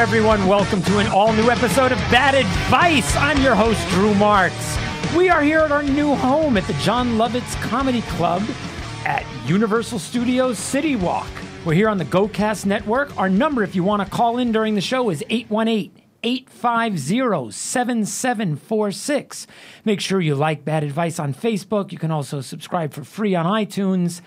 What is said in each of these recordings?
everyone. Welcome to an all-new episode of Bad Advice. I'm your host, Drew Marks. We are here at our new home at the Jon Lovitz Comedy Club at Universal Studios City Walk. We're here on the GoCast Network. Our number, if you want to call in during the show, is 818-850-7746. Make sure you like Bad Advice on Facebook. You can also subscribe for free on iTunes.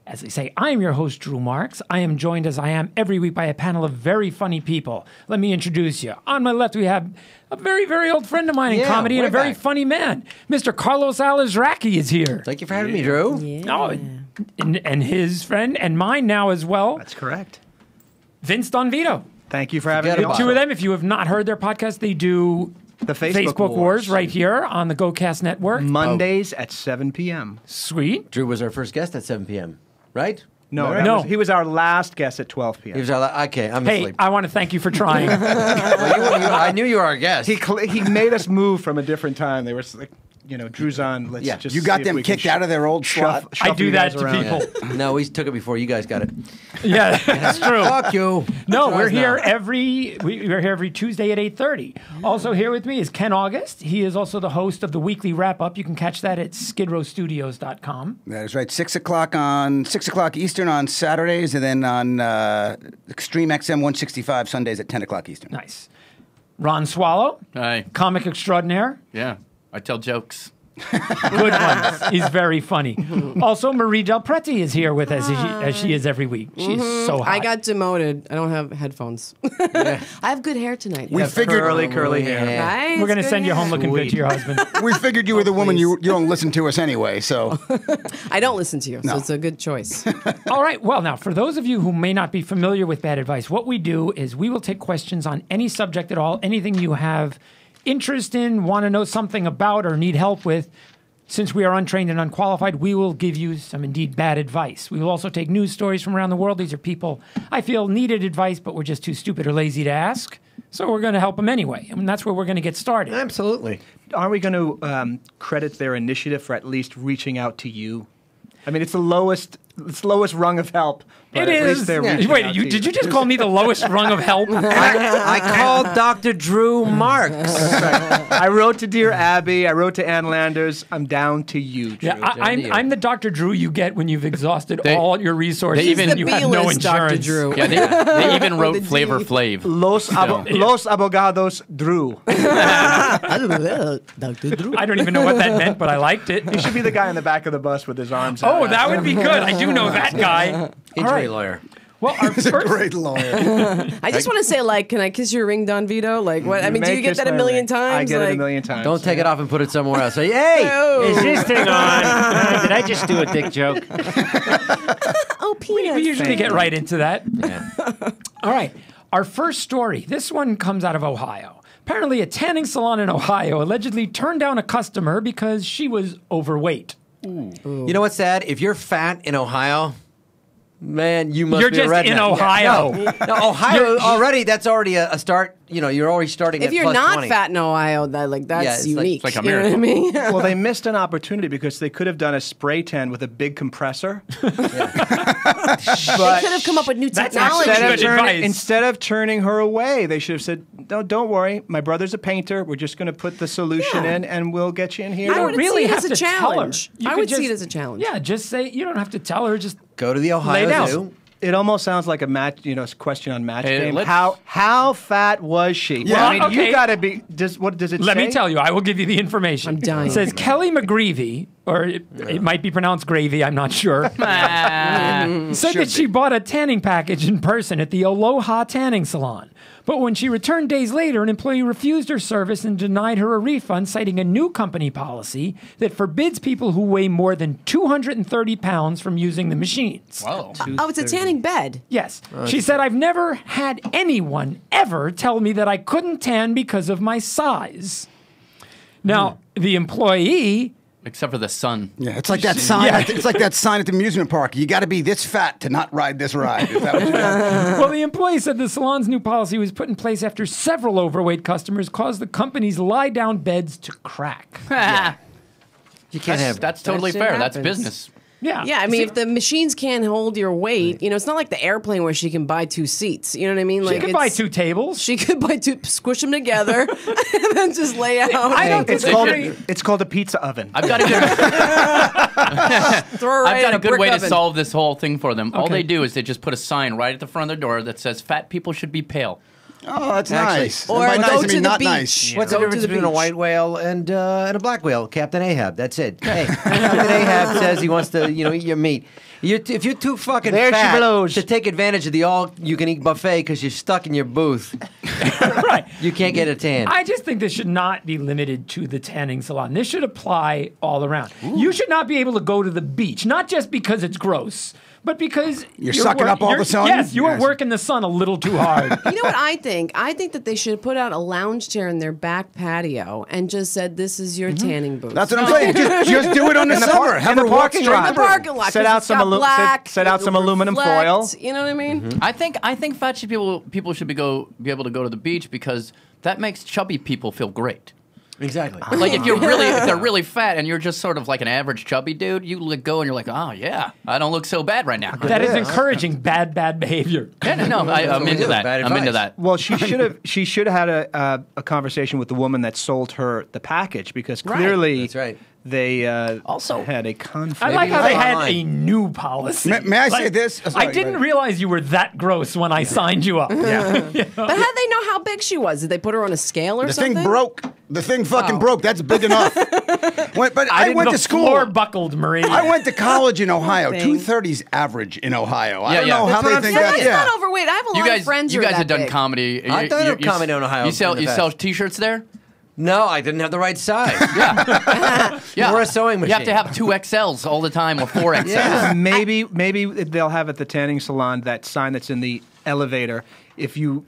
As they say, I am your host, Drew Marks. I am joined, as I am every week, by a panel of very funny people. Let me introduce you. On my left, we have a very, very old friend of mine in comedy and a very funny man. Mr. Carlos Alazraqui is here. Thank you for having me, Drew. Oh, and his friend, and mine now as well. That's correct. Vince Don Vito. Thank you for having me. The two of them, if you have not heard their podcast, they do the Facebook Wars right here on the GoCast Network. Mondays at 7 p.m. Sweet. Drew was our first guest at 7 p.m., right? No, he was our last guest at 12 p.m. He was okay, I'm Hey, asleep. I want to thank you for trying. I knew you were our guest. He made us move from a different time. They were like, Drew's on. Let's just you got them kicked out of their old slot. I do that to people. Yeah. No, we took it before you guys got it. Yeah, that's true. Fuck you. No, we're here we're here every Tuesday at 8:30. Also here with me is Ken August. He is also the host of the weekly wrap up. You can catch that at skidrowstudios.com. That is right. 6 o'clock Eastern on Saturdays, and then on Extreme XM 165 Sundays at 10 o'clock Eastern. Nice. Ron Swallow. Hi. Comic extraordinaire. Yeah, I tell jokes. Good ones. He's very funny. Also, Marie Del Preti is here with us as she is every week. She's so hot. I got demoted. I don't have headphones. I have good hair tonight. We figured curly hair. Right? We're going to send you home looking good to your husband. we figured you were the woman. You don't listen to us anyway, so I don't listen to you, so it's a good choice. All right. Well, now, for those of you who may not be familiar with Bad Advice, what we do is we will take questions on any subject at all, anything you have interest in, want to know something about, or need help with. Since we are untrained and unqualified, we will give you some indeed bad advice. We will also take news stories from around the world. These are people I feel needed advice, but we're just too stupid or lazy to ask. So we're going to help them anyway. And that's where we're going to get started. Absolutely. Are we going to credit their initiative for at least reaching out to you? I mean, it's the lowest rung of help. It at least is. they're reaching Wait, out did to you just call me the lowest rung of help? I called Dr. Drew Marks. I wrote to Dear Abby. I wrote to Ann Landers. I'm down to you, Drew. Yeah, I'm the Dr. Drew you get when you've exhausted all your resources and you have no insurance. Dr. Drew. Yeah, they even wrote the Flavor D. Flav. Los Abogados Drew. Dr. Drew. I don't even know what that meant, but I liked it. He should be the guy in the back of the bus with his arms Oh, out. that would be good. I do know that guy. Injury lawyer. Well, our he's a first, great lawyer. I just want to say, can I kiss your ring, Don Vito? Like, what? I mean, do you get that a million times? I get it a million times. Don't take it off and put it somewhere else. Say, hey! Is this thing on? Did I just do a dick joke? Oh, penis. we usually get right into that. Yeah. All right. Our first story. This one comes out of Ohio. Apparently, a tanning salon in Ohio allegedly turned down a customer because she was overweight. You know what's sad? If you're fat in Ohio, man, you must You're be a just redneck. in Ohio. No, Ohio that's already a start. You're already starting If at you're plus not 20. fat in Ohio, that's it's unique. like you know what I America. mean? Well, they missed an opportunity because they could have done a spray tan with a big compressor. They could have come up with new That's technology. actually good advice. Instead of turning her away, they should have said, "No, don't worry. My brother's a painter. We're just going to put the solution in, and we'll get you in here." I would really see it have as a to tell her. challenge. You I could would see just- it as a challenge. Yeah, just say, you don't have to tell her, just Go to the Lay down. Ohio Zoo. It almost sounds like a match, question on Match Hey, Game. let's- How fat was she? Yeah. Well, I mean, Okay. you got to be. What does it let say? me tell you. I will give you the information. I'm dying. It says Kelly McGreevy, or it might be pronounced Gravy, I'm not sure, said that she bought a tanning package in person at the Aloha Tanning Salon. But when she returned days later, an employee refused her service and denied her a refund, citing a new company policy that forbids people who weigh more than 230 pounds from using the machines. Whoa. Oh, it's a tanning bed. Yes. She said, I've never had anyone ever tell me that I couldn't tan because of my size. Now, the employee Except for the sun. Yeah, it's like that sign. Yeah. It's like that sign at the amusement park. You got to be this fat to not ride this ride. Is that what you Well, the employee said the salon's new policy was put in place after several overweight customers caused the company's lie-down beds to crack. You can't have That's totally shit fair. That's happens. business. Yeah. Yeah, I mean, if the machines can't hold your weight, it's not like the airplane where she can buy 2 seats. You know what I mean? She could buy 2 tables. She could buy 2, squish them together, and then just lay out. I don't It's called a pizza oven. I've got a good, Throw her right I've got in a good brick way to oven. solve this whole thing for them. All Okay. they do is they just put a sign right at the front of their door that says "Fat people should be pale." Oh, that's Actually, nice. or And by go nice, I to mean the not beach. nice. What's the Go to difference the between a beach. white whale and a black whale? Captain Ahab. That's it. Hey, Captain Ahab says he wants to, eat your meat. If you're too fucking There she fat blows. to take advantage of the all-you-can-eat buffet because you're stuck in your booth, Right. you can't get a tan. I just think this should not be limited to the tanning salon. This should apply all around. You should not be able to go to the beach, not just because it's gross, but because You're sucking up all the sun? Yes, you are Yes. working the sun a little too hard. You know what I think? I think that they should put out a lounge chair in their back patio and just said, "This is your tanning booth." That's what I'm saying. Just do it on the summer. Have her walk parking straight lot. in the parking lot. Set 'cause out it's some got black, set out some it'll aluminum reflect, foil. You know what I mean? I think fat people should be able to go to the beach because that makes chubby people feel great. Exactly. Like if they're really fat and you're just sort of like an average chubby dude, you go and you're like, oh yeah, I don't look so bad right now. That is encouraging bad behavior. Yeah, no, I'm into that. Bad I'm into advice. that. Well, she should have had a conversation with the woman that sold her the package because clearly That's right. they Also- had a conflict. I like how they had online. a new policy. May I say this? I Sorry, didn't go ahead. realize you were that gross when I signed you up. Yeah. But how did they know how big she was? Did they put her on a scale or The something? thing broke. The thing fucking broke. That's big enough. But I went the to school. floor buckled, Marie. I went to college in Ohio. Thing. 230's average in Ohio. I Yeah, don't yeah. know how That's they what think I'm that. saying. That's Yeah. not overweight. I have a lot of friends you who are guys have that done big. comedy. I've done comedy in Ohio You sell in the sell past. T-shirts there. No, I didn't have the right size. Yeah, Or a sewing You have to machine. have 2 XLs all the time or 4 XLs. Yeah. maybe they'll have at the tanning salon that sign that's in the elevator. If you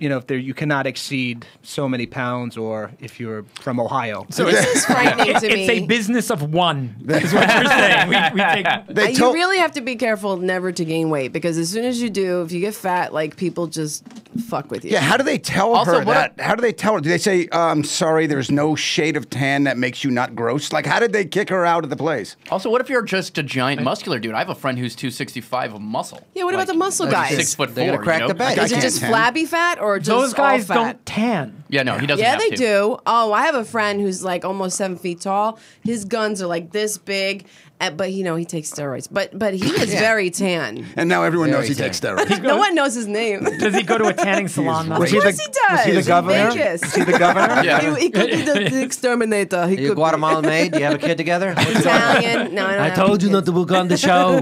cannot exceed so many pounds, or if you're from Ohio. So this is frightening to me. It's a business of one, is what you're saying. We take, You really have to be careful never to gain weight because as soon as you do, if you get fat, like people just fuck with you. Yeah, how do they tell Also, her what that? How do they tell her? Do they say, I'm sorry, there's no shade of tan that makes you not gross? Like, how did they kick her out of the place? Also, what if you're just a giant muscular dude? I have a friend who's 265 of muscle. Yeah, what about the muscle Like guys? 6'4"? They're gonna crack the bed. Is it can't just tan. flabby fat or just those guys all fat? don't tan. Yeah, no, he doesn't. Yeah, have they to. do. Oh, I have a friend who's like almost 7 feet tall. His guns are like this big, but he takes steroids. But he is very tan. And now everyone knows he Very takes steroids. No one knows his name. Does he go to a tanning salon? though? Of course he does. Was he the In governor? Vegas. Was he the governor? Yeah. He could be the exterminator. He Are you could Guatemalan maid? Do you have a kid together? be Italian. No, I don't have any kids. to book on the show.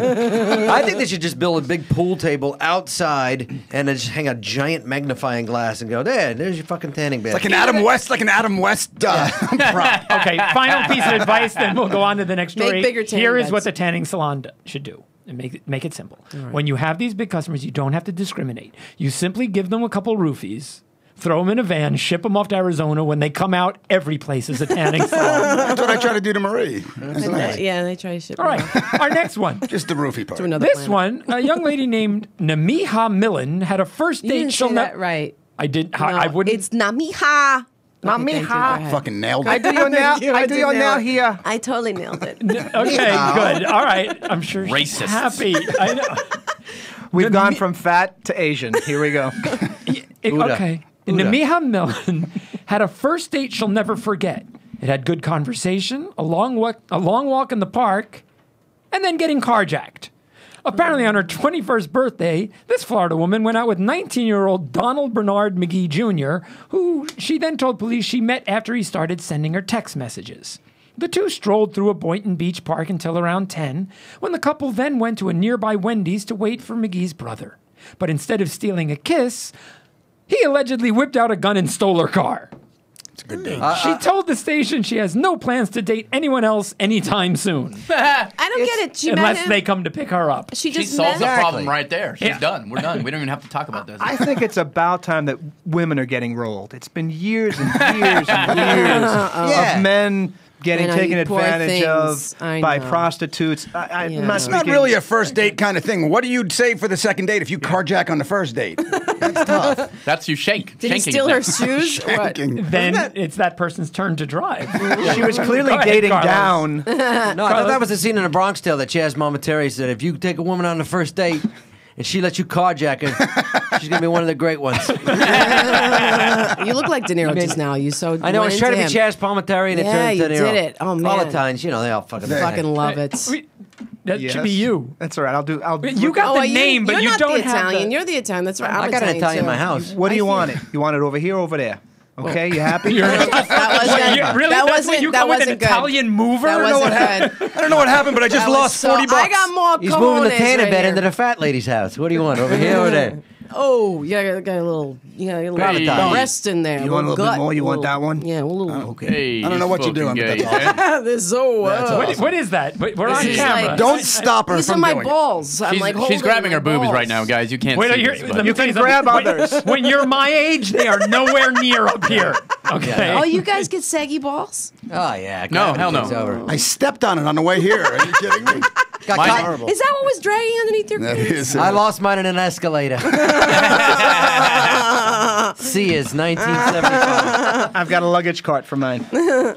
I think they should just build a big pool table outside and then just hang a giant magnifying glass and go, there's your fucking tanning bed. Like an Adam West prop. Okay, final piece of advice, then we'll go on to the next Make story. bigger tanning Here is beds. what the tanning salon should do. And make it simple. When you have these big customers, you don't have to discriminate. You simply give them a couple roofies, throw them in a van, ship them off to Arizona. When they come out, every place is a tanning salon. That's what I try to do to Marie. Yeah, they try to ship All right, our next one. Just the roofie part. to another This planet. one, a young lady named Namiha Millen had a first You date. didn't she'll say that ne- right. I did. No, I wouldn't. It's Namiha. Namiha. Okay, thank you. Go ahead. Fucking nailed it. I do your now. I do your now here. I totally nailed it. Okay, good. All right. I'm sure she's Racists. happy. I know. We've gone from fat to Asian. Here we go. Okay. Buddha. Namiha Millen had a first date she'll never forget. It had good conversation, a long walk in the park, and then getting carjacked. Apparently, on her 21st birthday, this Florida woman went out with 19-year-old Donald Bernard McGee Jr., who she then told police she met after he started sending her text messages. The two strolled through a Boynton Beach park until around 10, when the couple then went to a nearby Wendy's to wait for McGee's brother. But instead of stealing a kiss, he allegedly whipped out a gun and stole her car. It's a good date. She told the station she has no plans to date anyone else anytime soon, I don't get it. She met unless him. they come to pick her up. She She just solves the met. problem right there. She's Yeah. done. We're done. We don't even have to talk about this. I think it's about time that women are getting rolled. It's been years and years and years Yeah. of men getting I know, taken you poor advantage things. of I by know. prostitutes. I'm Yeah. not It's It's not speaking. really a first date kind of thing. What do you say for the second date if you carjack on the first date? That's It's tough. That's you shake. Did he Shanking steal is her next. shoes? What? Then it's that person's turn to drive. She was clearly Go ahead, dating Carlos. down. No, I thought that was the scene in the Bronx Tale that Chaz Mama Terry said, if you take a woman on the first date and she lets you carjack her, she's going to be one of the great ones. You look like De Niro just now. You so. I know, I was trying to be Chaz Palminteri and it Yeah, turned you to Nero. did it. Oh, man. Valentine's, you know, they all fucking Fucking love it. That Yes. should be you. That's all right. I'll. You got the name, but you're you not don't the have Italian. the... You're the Italian. That's right. I got an Italian in my too. house. What do you I want see. it? You want it over here or over there? Okay, you happy? That wasn't. You- really? That That's wasn't. what you that call with an wasn't good. Italian mover? That I don't know wasn't what good. I don't know what happened, but I just That was lost so- 40 bucks. I got more. He's moving the cojones tanning right bed here. into the fat lady's house. What do you want, over here or there? Oh, yeah, got a little, Gravitas. breast in there. You want a little bit gut, more? You want little- that one? Yeah, a little. Okay. Hey, I don't know what you're fucking doing, but gay. that's awesome. This so. What is that? We're on This is camera. like- Don't stop her These are from my doing it. balls. I'm like She's holding grabbing my her boobies balls. right now, guys. You can't Wait, see you're, this, let but- me tell you grab something. others. When you're my age, they are nowhere near up here. Okay. Oh, you guys get saggy balls? Oh, yeah. No, hell no. It's over. I stepped on it on the way here. Are you kidding me? Got Mine- caught- Is that what was dragging underneath your That clothes? is. I lost mine in an escalator. Sears, 1975. I've got a luggage cart for mine. Oh,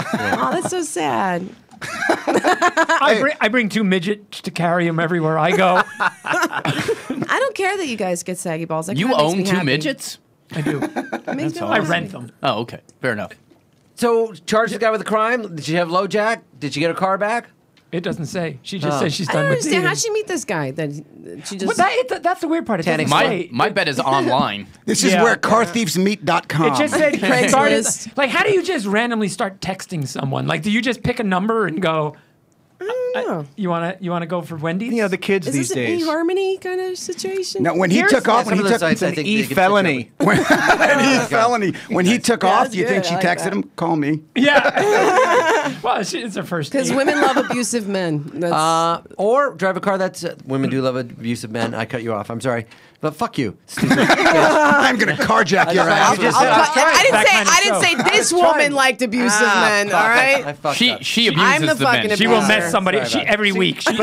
that's so sad. I bring two midgets to carry them everywhere I go. I don't care that you guys get saggy balls. That You kinda makes own me two happy. midgets? I do. It makes me I happy. rent them. Oh, okay. Fair enough. So, charge the guy with a crime? Did she have low jack? Did she get her car back? It doesn't say. She just says she's I done don't with understand. dating. How'd she meet this guy? That she just. Well, that's the weird part. It doesn't Tanning say. My bet is online. This is Yeah. where carthievesmeet.com. It just said Craigslist. started. Like, how do you just randomly start texting someone? Like, do you just pick a number and go? You wanna go for Wendy's? You know, the kids Is these this an days. eHarmony kind of situation? Now, when he took off, when he took sites, I An think E they get felony. when felony, when he took off, that's do you think good. she I like texted that. him? Call me. Yeah. Well, it's her first. Because date. women love abusive men. That's, Or drive a car that's... women do love abusive men. I cut you off. I'm sorry. But fuck you. Stupid. I'm gonna carjack your ass. You just I'll said I was cut- trying. I didn't That say. kind of I didn't say this trying. woman liked abusive men. fuck. All right. I fucked She up. abuses I'm the the fucking men. She will abuser. mess somebody. Sorry She about every week. She,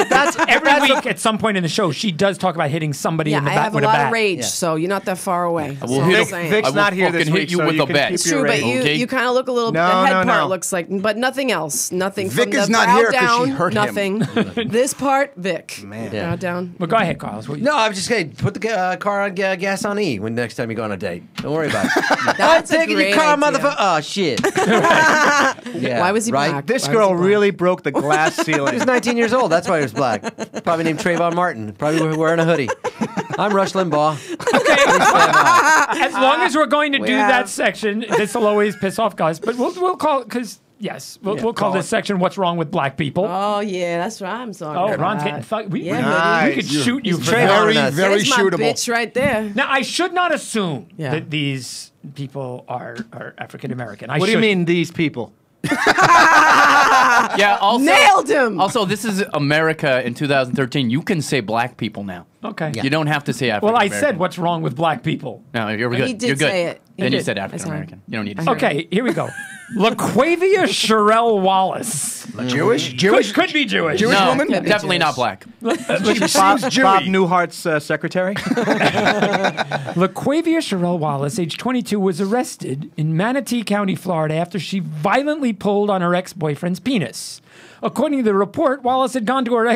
every week at some point in the show, she does talk about hitting somebody Yeah, in the I back have a with lot bat. of rage, Yeah. so you're not that far away. will That's all hit I'm a- saying. Vic's I will not here this fucking hit week, you so with you a can bat. keep It's your true, but rage. you Okay. you kind of look a little. No, the head no, part no. looks like, but nothing else. Nothing. Vic from is the not brow here 'cause she down, hurt him. nothing. This part, Vic. Man. Brow down. But go ahead, Carlos. What you- No, I'm just saying, put the car on gas on E when next time you go on a date. Don't worry about it. That's I'm a taking your great car, idea. motherfucker. Oh, shit. Yeah, Why was he right? black? This Why was girl he black? really broke the glass He ceiling. was 19 years old. That's why he was black. Probably named Trayvon Martin. Probably wearing a hoodie. I'm Rush Limbaugh. As long as we're going to do Yeah. that section, this will always piss off guys. But we'll call because yes, we'll call call this it. section "What's Wrong with Black People." Oh yeah, that's what I'm talking Oh, about. Ron's getting fucked. We Yeah, could Nice. shoot you for Trayvon that. on Very, us. very There's my shootable. bitch right there. Now, I should not assume Yeah. that these people are African American. What do you mean, these people? Yeah, also, Nailed him. Also, this is America in 2013. You can say black people now. Okay. You don't have to say African Well, I American. said, "What's wrong with black people?" No, you're good. He did you're good. say it. He And you did. said I African saw him. American. You don't need to say Okay, here we go. LaQuavia Sherelle Wallace. Jewish? Could be Jewish. Jewish No, woman? definitely not black. Bob, Jewy. Bob Newhart's secretary? LaQuavia Sherelle Wallace, age 22, was arrested in Manatee County, Florida, after she violently pulled on her ex-boyfriend's penis. According to the report, Wallace had gone to her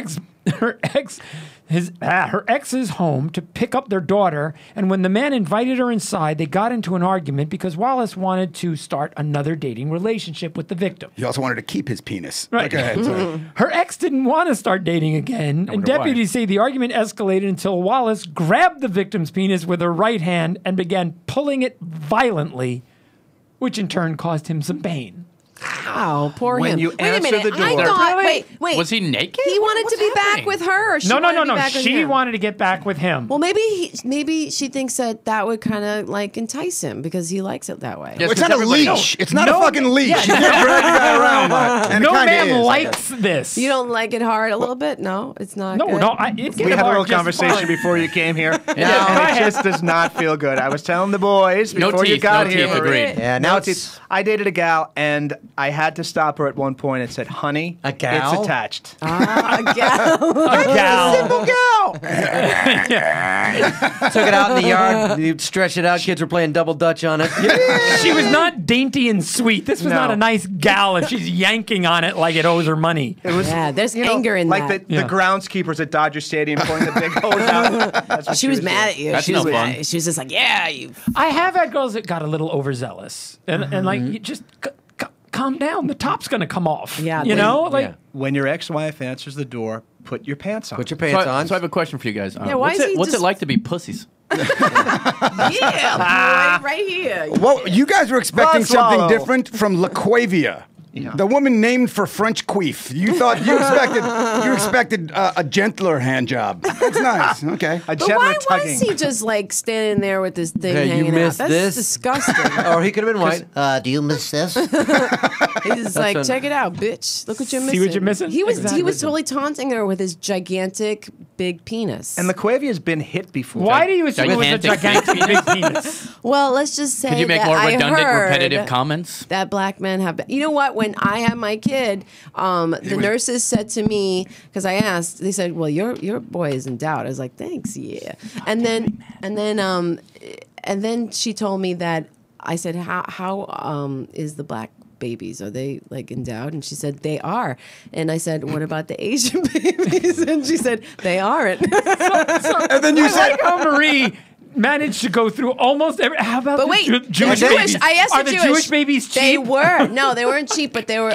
ex's home to pick up their daughter, and when the man invited her inside, they got into an argument because Wallace wanted to start another dating relationship with the victim. He also wanted to keep his penis. Right. Go ahead. Sorry. Her ex didn't want to start dating again, and wonder why. deputies say the argument escalated until Wallace grabbed the victim's penis with her right hand and began pulling it violently, which in turn caused him some pain. Wow, poor When him. you Wait a answer minute. the door- I thought. Really? Wait. Was he naked? He wanted What's to be happening? back with her. Or she No. wanted to be back with She him? wanted to get back with him. Well, maybe she thinks that would kind of like entice him because he likes it that way. Yes, Well, it's not a everybody- leash. It's not No. a fucking leash. You can't drag the guy around. And it no kinda man is, I likes guess. this. You don't like it hard a little bit? No, it's not. No, good? no. It We had a little conversation before you came here, and it just does not feel good. I was telling the boys No before you teeth, got no here. teeth, Marie. agreed. Yeah, now No it's... teeth. I dated a gal, and I had to stop her at one point and said, "Honey, A gal? it's attached." A gal. A gal. Simple gal. Took it out in the yard. You stretch it out. Kids were playing double dutch on it. She was not dainty and sweet. This was No. not a nice gal if she's yanking on it like it owes her money. It was, Yeah, there's you know, anger in like that. the Yeah. groundskeepers at Dodger Stadium pulling the big hose out. That's what She was doing. mad at you. That's she no was fun. mad. She was just like, "Yeah, you." I have had girls that got a little overzealous, and like you just calm down. The top's gonna come off. Yeah, you they- know, like Yeah. When your ex-wife answers the door, put your pants on. Put your So pants I, on. so I have a question for you guys. why what's is he what's it just- like to be pussies? Yeah, boy, right here. Well, you guys were expecting Boss something swallow. different from LaQuavia. The woman named for French queef. You thought you expected a gentler hand job. That's nice. Okay. A But gentler why tugging. was he just like standing there with this thing Yeah, you hanging out? missed That's this? disgusting. Or he could have been white. Do you miss this? He's just like, what- check it out, bitch. Look what you're See missing. what you're missing? He was Exactly. totally taunting her with his gigantic big penis. And LaQuavia's been hit before. why do you assume it was a Gigantic. gigantic big penis? well, let's just say Could you make that more I redundant, heard repetitive comments? that black men have. You know what? When I had my kid, the nurses said to me, because I asked, they said, "Well, your boy is endowed." I was like, "Thanks, yeah." And then she told me that I said, "How is the black babies? Are they like endowed?" And she said, "They are." And I said, "What about the Asian babies?" And she said, "They aren't." And then you I said, like how Marie managed to go through almost every. How about But the wait, Jewish they're babies? Jewish. I asked Are the the Jewish. Jewish babies cheap? They were. No, they weren't cheap, but they were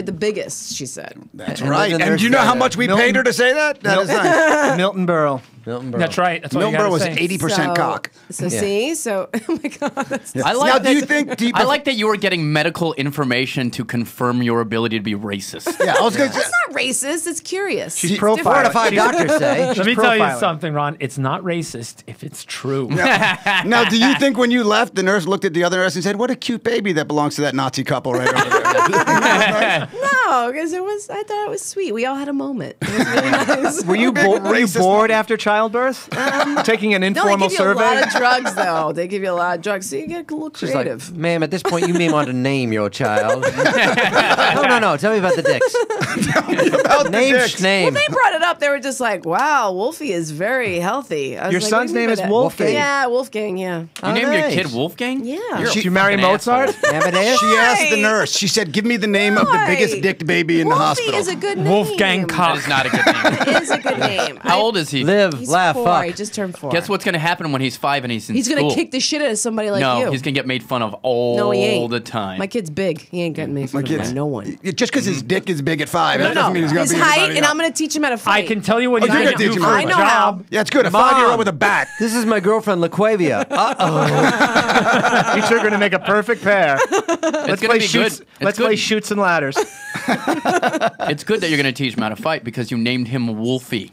the biggest, she said. That's And right. then And there's do you know how the- much we Milton- paid her to say that? That is nice. Milton Berle. Milton Berle. That's right. That's all Milton you Berle was gotta say. 80% cock. So Yeah. see, so oh my god, that's I like Now, that, do you think? Do you I like that you were getting medical information to confirm your ability to be racist. Yeah, I was going to say. not racist. It's curious. She's It's profiling. different. 4 to 5 doctors say. Let me tell you profiling. something, Ron. It's not racist if it's true. Now, do you think when you left, the nurse looked at the other nurse and said, "What a cute baby that belongs to that Nazi couple right over there"? No, because I thought it was sweet. We all had a moment. It was really nice. Were you racist bored after childbirth? Taking an No, they informal give you survey? a lot of drugs, though. They give you a lot of drugs, so you get a little She's like, creative. ma'am, at this point, you may want to name your child. No. Tell me about the dicks. Name dicks. name. They brought it up. They were just like, "Wow, Wolfie is very healthy." I was Your like, son's what do you name mean is by that? Wolfgang? Yeah, Wolfgang. Yeah. You named your nice. kid Wolfgang? Yeah. You're a Did you marry fucking Mozart? asshole. Amadeus? She asked the Why? nurse. She said, "Give me the name of the Why? biggest dicked baby in the Wolfie hospital." is a good name. Wolfgang That Cock. is not a good name. It is a good name. How old is he? Live, He's laugh, 4. fuck. He just turned 4. Guess what's going to happen when he's 5 and he's in He's school? gonna kick the shit out of somebody like no, you. he's going to get made fun of all No, he ain't. the time. My kid's big. He ain't getting made fun of by no one. Just because his dick is big at 5, that No, doesn't mean he's going his to be height, anybody and else. I'm gonna teach him how to I fight. can tell you what Oh, he's you're going gonna to teach do him for how a to fight. job. Yeah, it's good. A Mom. 5-year-old with a bat. This is my girlfriend, LaQuavia. You two are going to make a perfect pair. Let's gonna play be shoots. good. Let's It's play good. shoots and ladders. It's good that you're going to teach him how to fight because you named him Wolfie.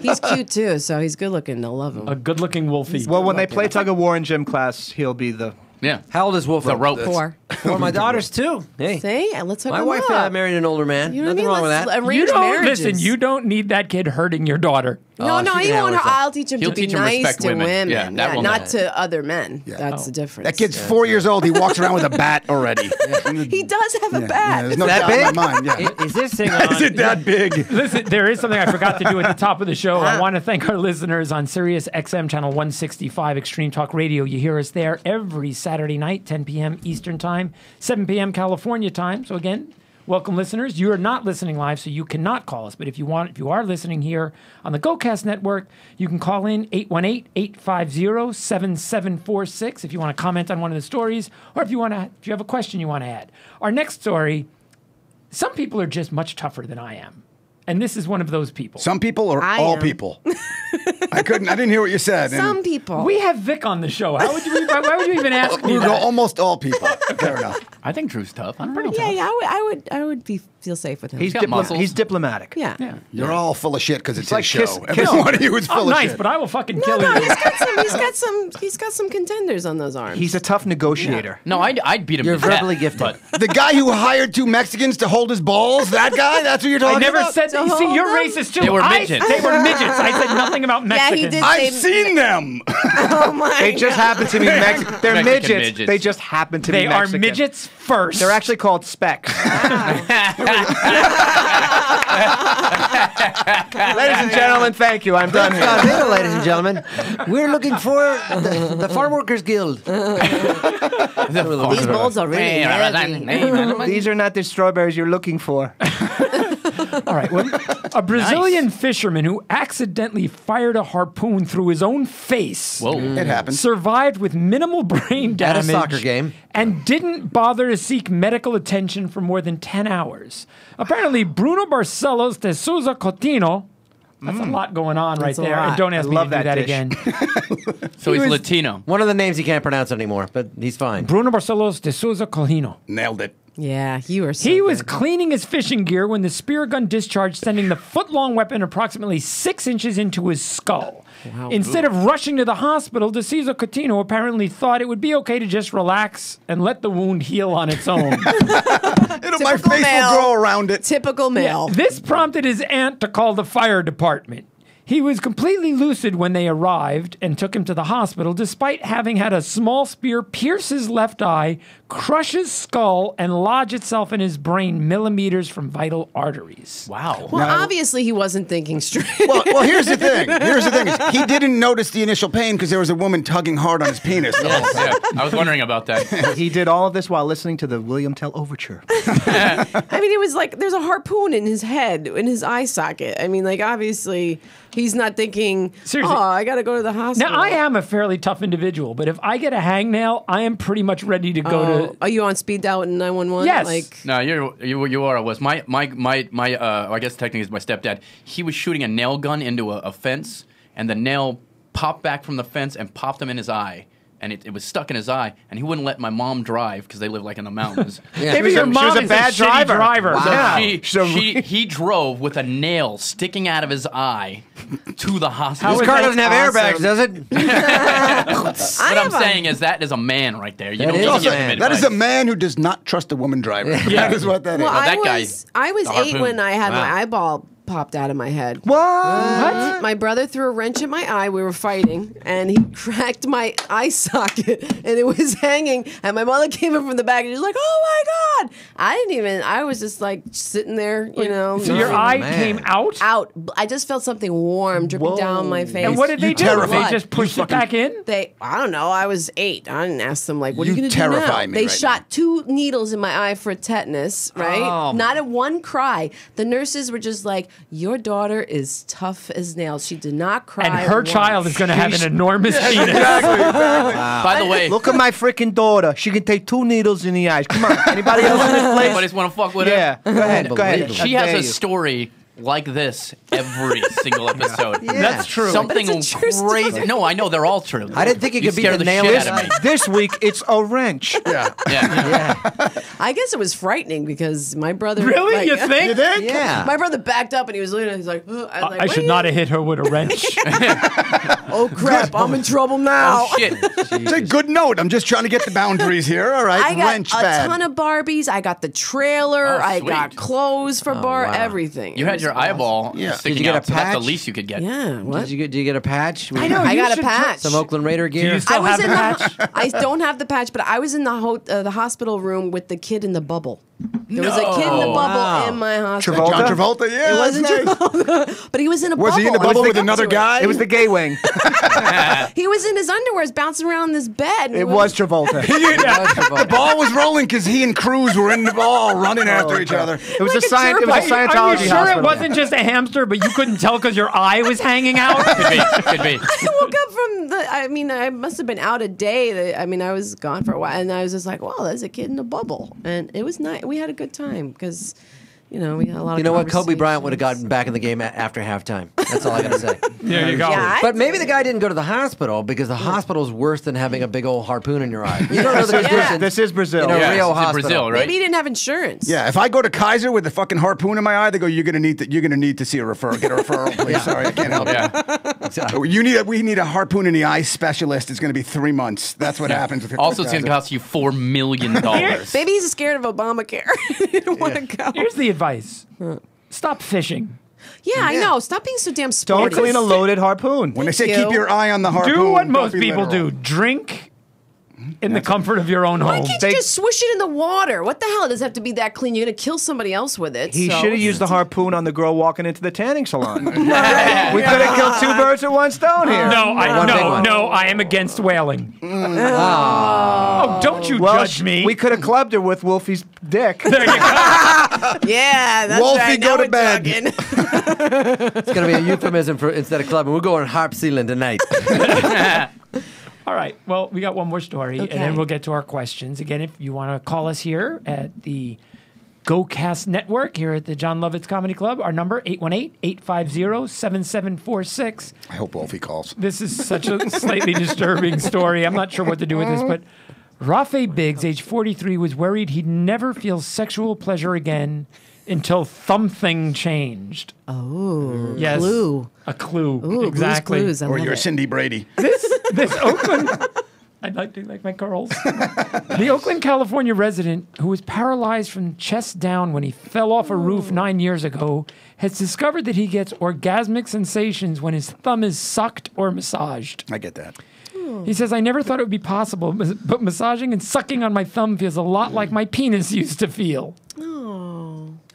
He's cute too, so he's good looking. They'll love him. A good-looking Wolfie. Well, when they play tug of war in gym class, he'll be the. Yeah. How old is Wolf? The rope. 4. Well, my daughters, too. Hey. See, and let's hook My him wife up. married an older man. You know Nothing what I wrong mean? with Let's that. You arrange don't marriages. listen. You don't need that kid hurting your daughter. No, she he can won't. handle herself. I'll teach him He'll to be teach him nice respect to women. women. Yeah, that will not not. to other men. That's the difference. That kid's 4 years old. He walks around with a bat already. He does have a Yeah, bat. there's no That doubt in big? my mind. Yeah. Is this thing on? Is it that big? Listen, there is something I forgot to do at the top of the show. I want to thank our listeners on Sirius XM channel 165 Extreme Talk Radio. You hear us there every Saturday night, 10 p.m. Eastern Time, 7 p.m. California time. So again, welcome listeners. You are not listening live, so you cannot call us. But if you are listening here on the GoCast network, you can call in 818-850-7746 if you want to comment on one of the stories, or if you have a question you want to add. Our next story. Some people are just much tougher than I am. And this is one of those people. Some people or I all am. people? I didn't hear what you said. and Some people. We have Vic on the show. Why would you even ask me we go that? almost all people. Fair enough. I think Drew's tough. I'm pretty yeah, I would feel safe with him. He's, got muscles. he's diplomatic. yeah. You're all full of shit because it's like his show. kiss- Every one of you is full I'm of nice, shit. but I will fucking No, kill no, you. he's got some contenders on those arms. He's a tough negotiator. No, I'd beat him You're to death, verbally gifted. but The guy who hired 2 Mexicans to hold his balls, that guy? That's what you're talking I never about? said that. To See, hold you're them? racist too. They were They midgets. were midgets. I said nothing about Yeah, Mexicans. he did. I've seen them. Oh my! They just happen to be Mexican. They're Mexican midgets. midgets. They just happen to be They are Mexican. midgets first. They're actually called specs. Ladies and gentlemen, thank you. I'm done here. God, here, ladies and gentlemen. We're looking for the Farm Workers Guild. These bowls are really heavy. These are not the strawberries you're looking for. All right. Well, a Brazilian fisherman who accidentally fired a harpoon through his own face Whoa. It happens. survived with minimal brain At damage a soccer game. and didn't bother to seek medical attention for more than 10 hours. Apparently, Bruno Barcelos de Souza Coutinho, that's a lot going on right That's a there. lot. And don't ask I me to love do that that dish. again. So He he's was- Latino. One of the names he can't pronounce anymore, but he's fine. Bruno Barcelos de Souza Coutinho. Nailed it. Yeah, you were so He was good. cleaning his fishing gear when the spear gun discharged, sending the foot-long weapon approximately 6 inches into his skull. Wow. Instead of rushing to the hospital, DeCesar Coutinho apparently thought it would be okay to just relax and let the wound heal on its own. My Typical face male. will grow around it. Typical male. This prompted his aunt to call the fire department. He was completely lucid when they arrived and took him to the hospital, despite having had a small spear pierce his left eye, crush his skull, and lodge itself in his brain millimeters from vital arteries. Wow. Well, obviously he wasn't thinking straight. Well, here's the thing. Here's the thing. He didn't notice the initial pain because there was a woman tugging hard on his penis. Yeah, I was wondering about that. He did all of this while listening to the William Tell Overture. I mean, it was like there's a harpoon in his head, in his eye socket. I mean, like obviously he's not thinking, Seriously. "Oh, I got to go to the hospital." Now, I am a fairly tough individual, but if I get a hangnail, I am pretty much ready to go to. Are you on speed dial in 911? Yes. Like, No, you are. Was my I guess technically it's my stepdad. He was shooting a nail gun into a fence, and the nail popped back from the fence and popped him in his eye. And it was stuck in his eye, and he wouldn't let my mom drive because they live like in the mountains. Maybe your she mom was a is bad a shitty driver. Wow. So Yeah. he drove with a nail sticking out of his eye to the hospital. This is car that doesn't have airbags, does it? What I'm saying is that is a man right there. You That don't is give a him man. That is a advice. man who does not trust a woman driver. That is what that is. well, that guy, I was the 8 harpoon. when I had Wow. my eyeball popped out of my head. What? My brother threw a wrench in my eye. We were fighting, and he cracked my eye socket, and it was hanging. And my mother came in from the back, and she was like, "Oh my god!" I didn't even. I was just like sitting there, you know. So your Oh, eye man. came out? out. I just felt something warm dripping down my face. And what did they do? terrify They me. just pushed it back in? I don't know. I was 8. I didn't ask them like, "What are You you going to do now?" terrify me They right shot 2 needles in my eye for tetanus. Right? Oh, Not a one cry. The nurses were just like, "Your daughter is tough as nails. She did not cry." And her once." child is going to have an enormous penis. By the way, Look at my freaking daughter. She can take 2 needles in the eyes. Come on. Anybody else in this place? somebody's want to fuck with her. Yeah. Go ahead. Go ahead. Unbelievable. She I has dare a you. story like this every single episode. That's true. Something But it's a true story. crazy. No, I know they're all true. I didn't think it You could be scare the nail shit in out of me. This week, it's a wrench. Yeah. Yeah. I guess it was frightening because my brother. Really? like- You think? You think? Yeah. My brother backed up and he was looking at it. He's like, "Ugh." I was like, I should "What?" not have hit her with a wrench. Oh crap! I'm in trouble now. Oh shit. It's a good note. I'm just trying to get the boundaries here. All right. I got Wrench a bad. ton of Barbies. I got the trailer. Oh, I sweet. got clothes for bar. wow. Everything. You It had was your awesome. eyeball Yeah. sticking Did you get out, a so that's the patch? least you could get. Yeah. What? Did you get a patch? I know. I you got a should patch. Some Oakland Raider Do gear? you still I have was the in patch? I don't have the patch, but I was in the hospital room with the kid in the bubble. There was a kid in the bubble Wow. in my hospital. John Travolta? Yeah. It wasn't that's nice. Travolta, but he was in a Was bubble. he in the I was bubble with up another to it. guy? It was the gay wing. He was in his underwears bouncing around this bed. It was Travolta. The ball was rolling because he and Cruz were in the ball running after each other. It was Like a a Scientology. It was a jerk. Scientology Are you sure hospital. it wasn't just a hamster, but you couldn't tell because your eye was hanging out? Could be. I woke up from the. I mean, I must have been out a day. I mean, I was gone for a while, and I was just like, "Wow, there's a kid in a bubble," and it was nice. We had a good time because, you know, we had a lot of. You know what? Kobe Bryant would have conversations. gotten back in the game after halftime. That's all I got to say. There you go. Yeah, But maybe the guy didn't go to the hospital because the hospital is worse than having a big old harpoon in your eye. You don't know the difference. This is Brazil. You know, Yeah, real it's in hospital. Brazil, right? Maybe he didn't have insurance. Yeah, if I go to Kaiser with a fucking harpoon in my eye, they go, "You're gonna need to see a referral. Get a referral, please. Sorry, I can't help Yeah. We need a harpoon in the eye specialist. It's gonna be 3 months. That's what happens. If you're Also, it's Kaiser. going to cost you $4 million. Maybe he's scared of Obamacare. He didn't want to go. Here's the advice. Stop fishing. Yeah, I know. Stop being so damn Don't sporty. clean a loaded harpoon. When they say Thank keep you. your eye on the harpoon, Do what don't most be people literal. do. Drink in the comfort of your own Why home. can't you just swish it in the water? What the hell? It doesn't have to be that clean. You're going to kill somebody else with it. He so- should have used the harpoon on the girl walking into the tanning salon. We could have killed two birds with one stone here. One big one. I am against whaling. Oh, don't you Well, judge me. we could have clubbed her with Wolfie's dick. There you go. Yeah, that's Wolfie, right. go Now to we're bed. talking. It's going to be a euphemism for instead of clubbing. We'll go on harp ceiling tonight. All right. Well, we got one more story, and Okay. then we'll get to our questions. Again, if you want to call us here at the GoCast Network here at the John Lovitz Comedy Club, our number, 818-850-7746. I hope Wolfie calls. This is such a slightly disturbing story. I'm not sure what to do with this, but Rafe Biggs, age 43, was worried he'd never feel sexual pleasure again until something changed. Oh, Yes. clue. A clue. Ooh, exactly. Blue's Clues. I Or love you're it. Cindy Brady. This Oakland, I'd like to like my curls. The Oakland, California resident who was paralyzed from chest down when he fell off a roof 9 years ago has discovered that he gets orgasmic sensations when his thumb is sucked or massaged. I get that. He says, I never thought it would be possible, but massaging and sucking on my thumb feels a lot like my penis used to feel.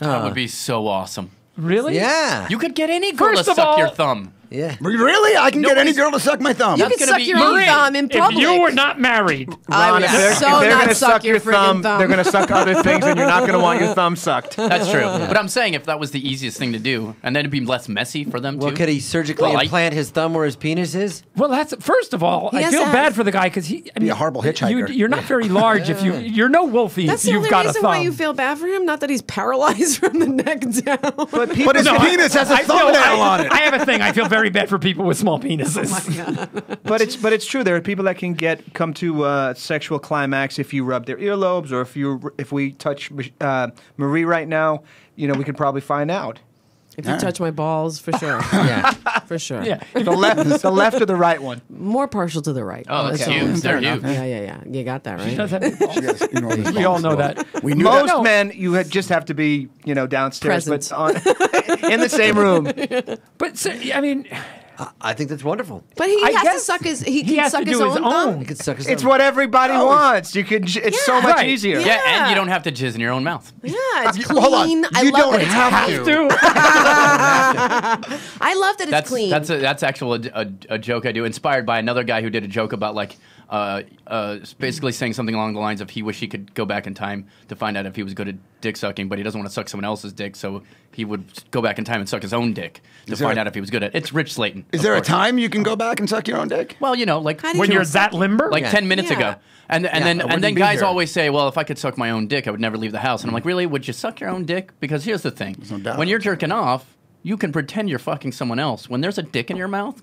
That would be so awesome. Really? Yeah. You could get any girl First to of suck all- your thumb. Yeah. Really? I can get any Nobody's- girl to suck my thumb. You That's can gonna suck be your own great. thumb in If public. you were not married, I would If so they're not gonna suck your friggin' thumb. they're going to suck other things, and you're not going to want your thumb sucked. That's true. But I'm saying if that was the easiest thing to do, and then it'd be less messy for them Well, too. could he surgically Well, I- implant his thumb where his penis is? well, that's first of all, He I has feel to bad have- for the guy because he. I mean, a horrible hitchhiker. You're not very large if you're no Wolfie. That's if the you've only got a reason thumb. why you feel bad for him. Not that he's paralyzed from the neck down. But people, But his penis has a I feel- thumbnail on it. I have a thing. I feel very bad for people with small penises. but it's true. There are people that can come to sexual climax if you rub their earlobes, or if we touch Marie right now. You know, we could probably find out. If you touch my balls, for sure. Yeah. For sure. Yeah. The left or the right one. More partial to the right. Oh, that's all. huge. They're enough. huge. Yeah. You got that right. She does have big balls. Yes, enormous We all balls. know that. We knew Most that. No. men, just have to be, downstairs, Present. but in the same room. But so, I mean, I think that's wonderful. But he I has to guess suck his. he He can has to suck do his his own own. thumb. He could suck his It's thumb. what everybody wants. You could. It's so much Right. easier. Yeah, and Yeah. you don't have to jizz in your own mouth. Yeah, it's You- clean. hold on. I You love don't that it's have clean. to. I love that it's clean. That's actually a joke I do, inspired by another guy who did a joke about basically saying something along the lines of he wished he could go back in time to find out if he was good at dick sucking, but he doesn't want to suck someone else's dick, so he would go back in time and suck his own dick to there find a- out if he was good at it. It's Rich Slayton. Is of there a course. time you can go back and suck your own dick? Well, like How do when you you're suck that limber, like Yeah. 10 minutes Yeah. ago. And I then wouldn't be guys here. always say, well, if I could suck my own dick, I would never leave the house. And I'm like, really? Would you suck your own dick? Because here's the thing. no doubt When you're about that. jerking off, you can pretend you're fucking someone else. When there's a dick in your mouth,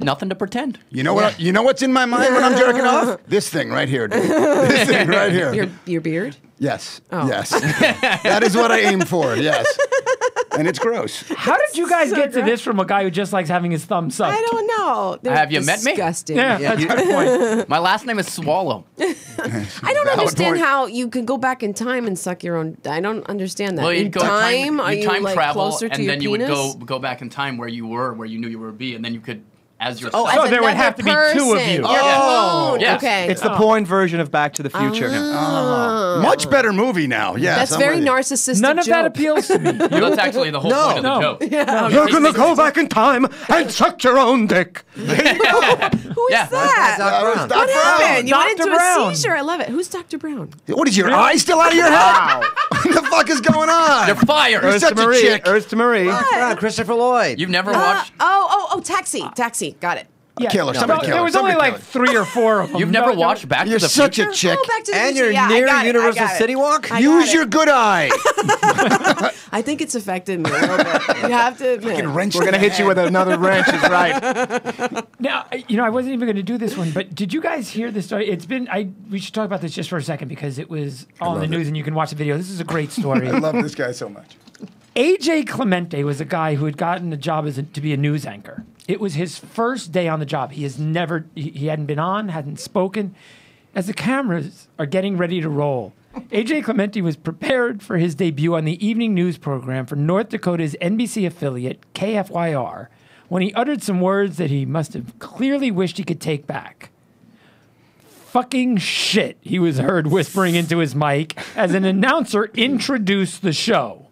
nothing to pretend. You know what? You know what's in my mind when I'm jerking off? This thing right here, dude. This thing right here. your beard. Yes. Oh. Yes. That is what I aim for. Yes. And it's gross. how did you guys get to this from a guy who just likes having his thumb sucked? I don't know. They're Have you met me? disgusting. Yeah, that's a good point. My last name is Swallow. I don't Valid understand point. how you can go back in time and suck your own. I don't understand that. Well, in you'd go time, are you you time like travel, closer to and your then you penis? would go back in time where you knew you would be, and then you could, as yourself. Oh, So as there would another have to be two of person. you. You're Oh, cloned. yes. Okay. It's the porn version of Back to the Future. Much better movie now. Yes. That's I'm very with you. narcissistic. None of that joke. appeals to me. Well, that's actually the whole point of the No. joke. You're gonna go back in time and suck your own dick. Who is Yeah. that? Doc Brown. What happened? You went Dr. into Brown. a seizure. I love it. Who's Dr. Brown? What is your eye still out of your head? What the fuck is going on? You're fired. You're such a chick. Earth to Marie. Christopher Lloyd. You've never watched. Taxi. Got it. Yeah. Kill her. No, Somebody kill there her. was only Somebody like kill her. 3 or 4 of them. You've never watched Back You're to the such Future? a chick. Oh, Back to the And Future. you're Yeah, I near got it. Universal I got it. City Walk? I Use got your it. good eye. I think it's affected me a little bit. You have to admit. Wrench We're gonna the hit you head. with another wrench. Is right. Now, I wasn't even going to do this one, but did you guys hear this story? We should talk about this just for a second because it was all in the love news and you can watch the video. This is a great story. I love this guy so much. AJ Clemente was a guy who had gotten a job to be a news anchor. It was his first day on the job. He hadn't been on, hadn't spoken. As the cameras are getting ready to roll, AJ Clemente was prepared for his debut on the evening news program for North Dakota's NBC affiliate, KFYR, when he uttered some words that he must have clearly wished he could take back. fucking shit, he was heard whispering into his mic as an announcer introduced the show.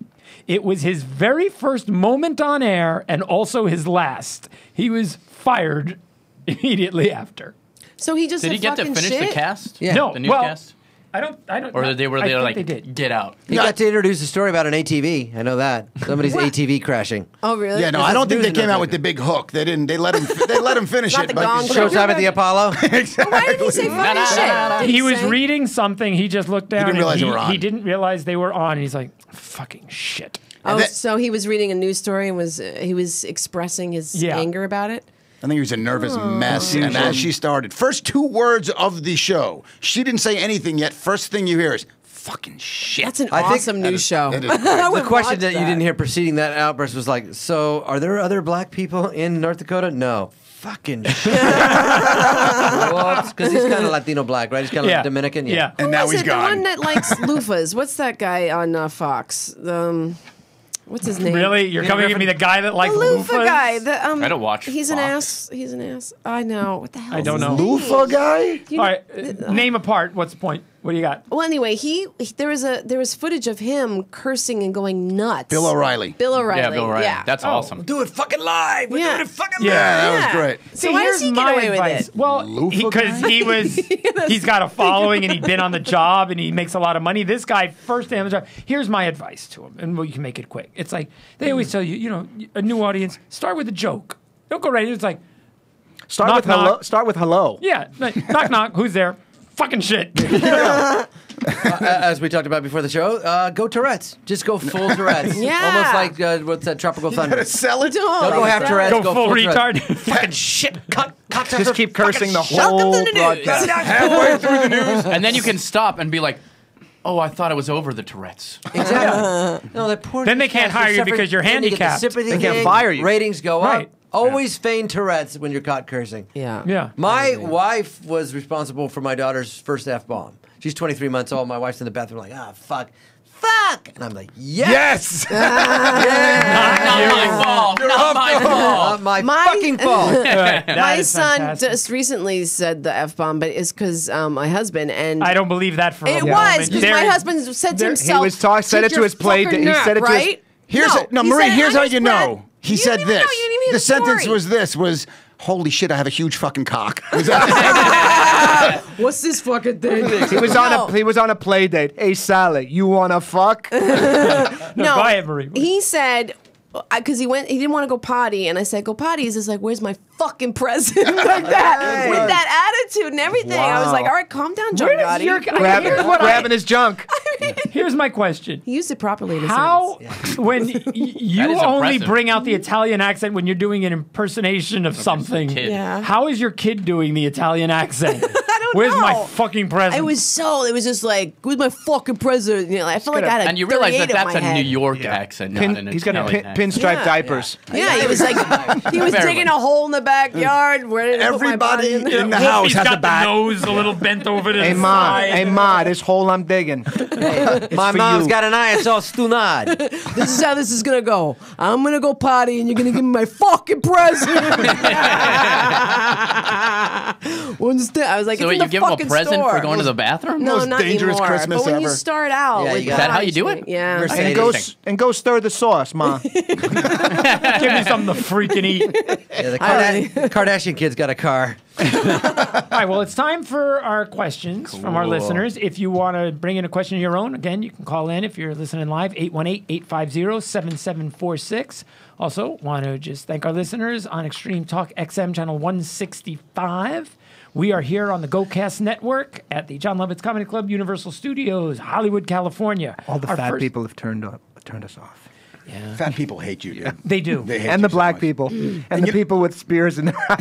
It was his very first moment on air and also his last. He was fired immediately after. So he just Did he said get to fucking finish shit? the cast? Yeah. No, The well, newscast? I don't. Or they were I there think like, they did. get out. He got to introduce a story about an ATV. I know that. Somebody's ATV crashing. Oh, really? Yeah, no, This I is don't think they news came out announcer. with the big hook. They didn't. They let him. They let him finish Not it. the but- gong Showtime at the Apollo. Exactly. Why did he say fucking shit? Did He was say- reading something. He just looked down. didn't realize and they were on. He didn't realize they were on. And he's like, "Fucking shit." Oh, that- so he was reading a news story and he was expressing his Yeah. anger about it? I think he was a nervous Oh. mess. And as she started, first 2 words of the show, she didn't say anything yet. First thing you hear is fucking shit. That's an I think awesome that news is- show. that is I great. would The question watch that you didn't hear preceding that outburst was like, so are there other black people in North Dakota? No. Fucking shit. Because he's kind of Latino black, right? He's kind of Yeah. like Dominican. Yeah. And Who now was he's it? gone. The one that likes loofahs. What's that guy on Fox? What's his name? Really? You're coming at me, the guy that The likes loofah loofahs? guy. I don't watch He's an Fox. ass. He's an ass. I know. What the hell? I don't know. Loofah guy? You All know- right, name a part. What's the point? What do you got? Well, anyway, there was footage of him cursing and going nuts. Bill O'Reilly. Bill O'Reilly. Yeah, Bill O'Reilly. Yeah. That's awesome. Do it fucking live. We're Yeah. doing it fucking Yeah. live. That was Yeah. great. So why does he get away with it? Well, Loofah because guy? he was, he's got a following and he'd been on the job and he makes a lot of money. This guy, first day on the job, here's my advice to him, and we can make it quick. It's like, they always tell you, a new audience, start with a joke. Don't go right in. It's like, Start Knock, with hello. knock. Start with hello. yeah, like, knock, knock, who's there? Fucking shit. As we talked about before the show, go Tourette's. Just go full Tourette's. Yeah. Almost like, what's that, Tropical Thunder. Sell it. Don't go half Tourette's. Go Go full Tourette's. retard. Fucking shit. Just keep cursing the Welcome whole to the news. broadcast. Halfway through the news. And then you can stop and be like, oh, I thought it was over the Tourette's. Exactly. No, that poor Then they can't newscaster hire you suffered- because you're then you get the handicapped. sympathy They can't gig, fire you. Ratings go Right. up. Always feign Tourette's when you're caught cursing. Yeah. Yeah. My wife was responsible for my daughter's first F-bomb. She's 23 months old. My wife's in the bathroom like, fuck. And I'm like, yes. Not my fault. Not my fault. my fucking fault. That My is son fantastic. just recently said the F-bomb, but it's because my husband and I don't believe that for a it moment. was because my There- husband said to there- himself, He was said "Take it to your his play. fucking He nap," said it to his. right? Here's No, he Marie. said it Here's how you underspread. know. He You said didn't even this. know, you didn't even hear The the sentence story. was this: was holy shit, I have a huge fucking cock. Was that- What's this fucking thing? He was on a play date. Hey Sally, you wanna fuck? No, go ahead, Marie. He said, because he didn't want to go potty, and I said, go potty. He's just like, where's my fucking present? Like that, with that attitude and everything. I was Wow. like, all right, calm down, John Where does Gotti. your- Grabbing his junk. Here's my question. He used it properly. In his How, sentence. when you is only impressive. bring out the Italian accent when you're doing an impersonation of something, kid. Yeah. how is your kid doing the Italian accent? I don't Where's know. my fucking present? It was just like, where's my fucking present? You know, I felt like I had a And you realize 38 that of that's my a head. New York accent, not an He's got a Italian accent. pinstripe Yeah. diapers. Yeah, he was like, he was Barely. digging a hole in the backyard. Ready to put my body Everybody in there. in the house He's has got a bat. the nose a little bent over to Hey the ma, side. hey ma, this hole I'm digging. My for mom's you. got an eye. It's all stunad. This is how this is gonna go. I'm gonna go potty, and you're gonna give me my fucking present. Understand? I was like, So it's in you the give him a fucking present store. for going to the bathroom? No, Most not dangerous anymore. Christmas but when you ever. start out, Yeah, with you the got- Is that how you do it? Yeah. Mercedes. And go stir the sauce, ma. Give me something to freaking eat. Yeah, the I- Kardashian kid's got a car. All right, well, it's time for our questions from our listeners. If you want to bring in a question of your own, again, you can call in if you're listening live, 818-850-7746. Also, want to just thank our listeners on Extreme Talk XM channel 165. We are here on the GoCast Network at the John Lovitz Comedy Club, Universal Studios, Hollywood, California. All the Our fat first- people have turned us off. Fat people hate you, dude. They do. They hate And you the so black much. people. And the people with spears in their eyes.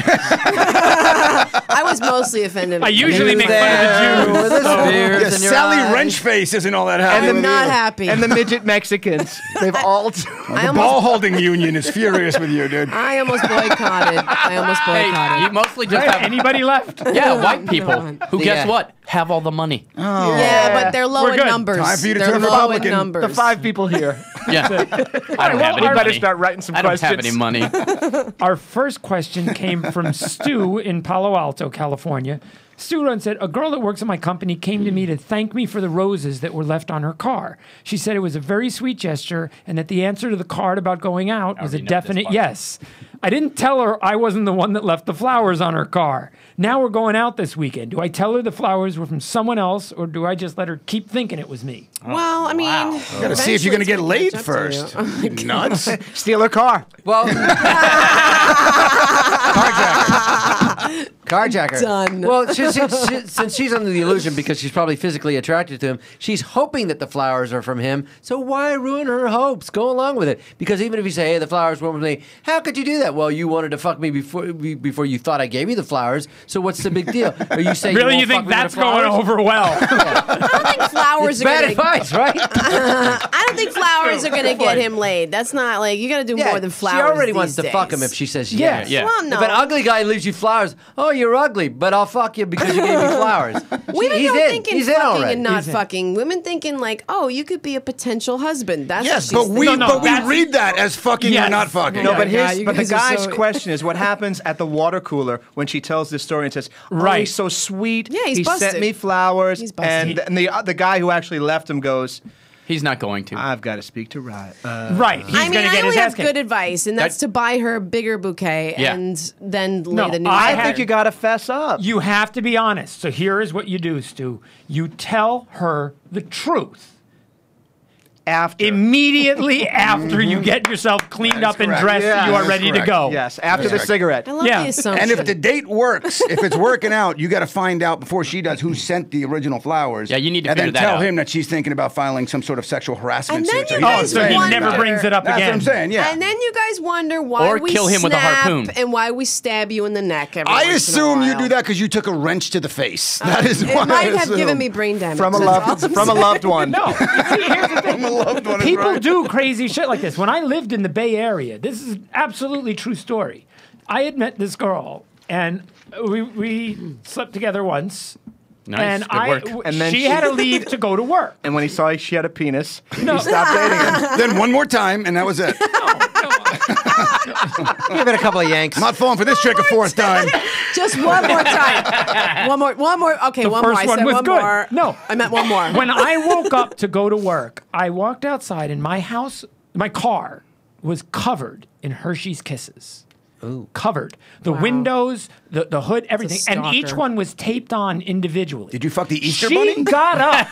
I was mostly offended. I usually make fun of the Jews. With the spears Yeah, in your Sally eyes. Wrenchface isn't all that happy. I'm with not you. happy. And the midget Mexicans. They've all. I The almost, ball holding union is furious with you, dude. I almost boycotted. Hey, you mostly just have Anybody left? yeah, white people who The, guess what? Have all the money. Yeah, but they're low We're in good. numbers. Time for you to they're turn low Republican. in numbers. The 5 people here. Yeah. I don't have any You better money. start writing some I don't questions. have any money. Our first question came from Stu in Palo Alto, California. Stu Run said, a girl that works at my company came to me to thank me for the roses that were left on her car. She said it was a very sweet gesture and that the answer to the card about going out was a definite yes. I didn't tell her I wasn't the one that left the flowers on her car. Now we're going out this weekend. Do I tell her the flowers were from someone else or do I just let her keep thinking it was me? Well, I mean, You gotta see if you're gonna get laid eventually it's first. gonna catch up to You you. nuts. Steal her car. Well, carjacker. Done. Well, since she's under the illusion because she's probably physically attracted to him, she's hoping that the flowers are from him. So why ruin her hopes? Go along with it. Because even if you say, hey, the flowers weren't from me, how could you do that? Well, you wanted to fuck me before you thought I gave you the flowers. So what's the big deal? Or you say Really, you you think won't fuck that's me with the going flowers? over well? I don't think flowers are Bad gonna. advice, right? I don't think flowers are gonna get him laid. That's not like you got to do more than flowers. She already these wants to fuck days. him if she says Yeah. yes. Yeah. Well, no. If an ugly guy leaves you flowers, oh, you're ugly, but I'll fuck you because you gave me flowers. Women He's don't in. think in He's in fucking already. and not He's in. fucking. Women thinking like, oh, you could be a potential husband. That's Yes, what but she's we thinking. No, we that's- read that as fucking Yes. or not fucking. No, Yeah, but God, you but the guys are guy's so- question is what happens at the water cooler when she tells this story and says, "Oh, Right. he's so sweet. Yeah, he's he busted. sent me flowers." He's busted. And the guy who actually left him goes, He's not going to. "I've got to speak to Riot." Right. He's I mean, going to I get only his ass have kicked. good advice, and that's That- to buy her a bigger bouquet Yeah. and then No, lay the new. I I had- think you got to fess up. You have to be honest. So here is what you do, Stu. You tell her the truth. After. Immediately after you get yourself cleaned up and correct. dressed, Yeah, you are that's ready to correct. go. Yes, after the Correct. cigarette. I love Yeah. the assumption. And if the date works, if it's working out, you got to find out before she does who sent the original flowers. Yeah, you need to and then figure that tell out. him that she's thinking about filing some sort of sexual harassment And then suit. So you he Oh, guys doesn't so say he wonder- never brings it up That's again. what I'm saying. Yeah. And then you guys wonder why Or we kill him with a snap harpoon. and why we stab you in the neck. Every I once in a assume you while. do that because you took a wrench to the face. That is It why might I have given assume. me brain damage. From a That's all I'm loved one. No. See, here's the thing. From a loved one is People right. do crazy shit like this. When I lived in the Bay Area, this is absolutely true story. I had met this girl, and we slept together once. Nice. And Good work. And then she she- had to leave to go to work. And when he saw she had a penis, he stopped dating her. Then one more time, and that was it. Give it a couple of yanks. I'm not falling for this trick a fourth time. Just one more time. One more. Okay, one more. first I one said was one good. more. No. I meant one more. When I woke up to go to work, I walked outside, and my car was covered in Hershey's Kisses. Ooh. Covered. The Wow. windows, the hood, everything. And each stalker. one was taped on individually. Did you fuck the Easter she bunny? got up.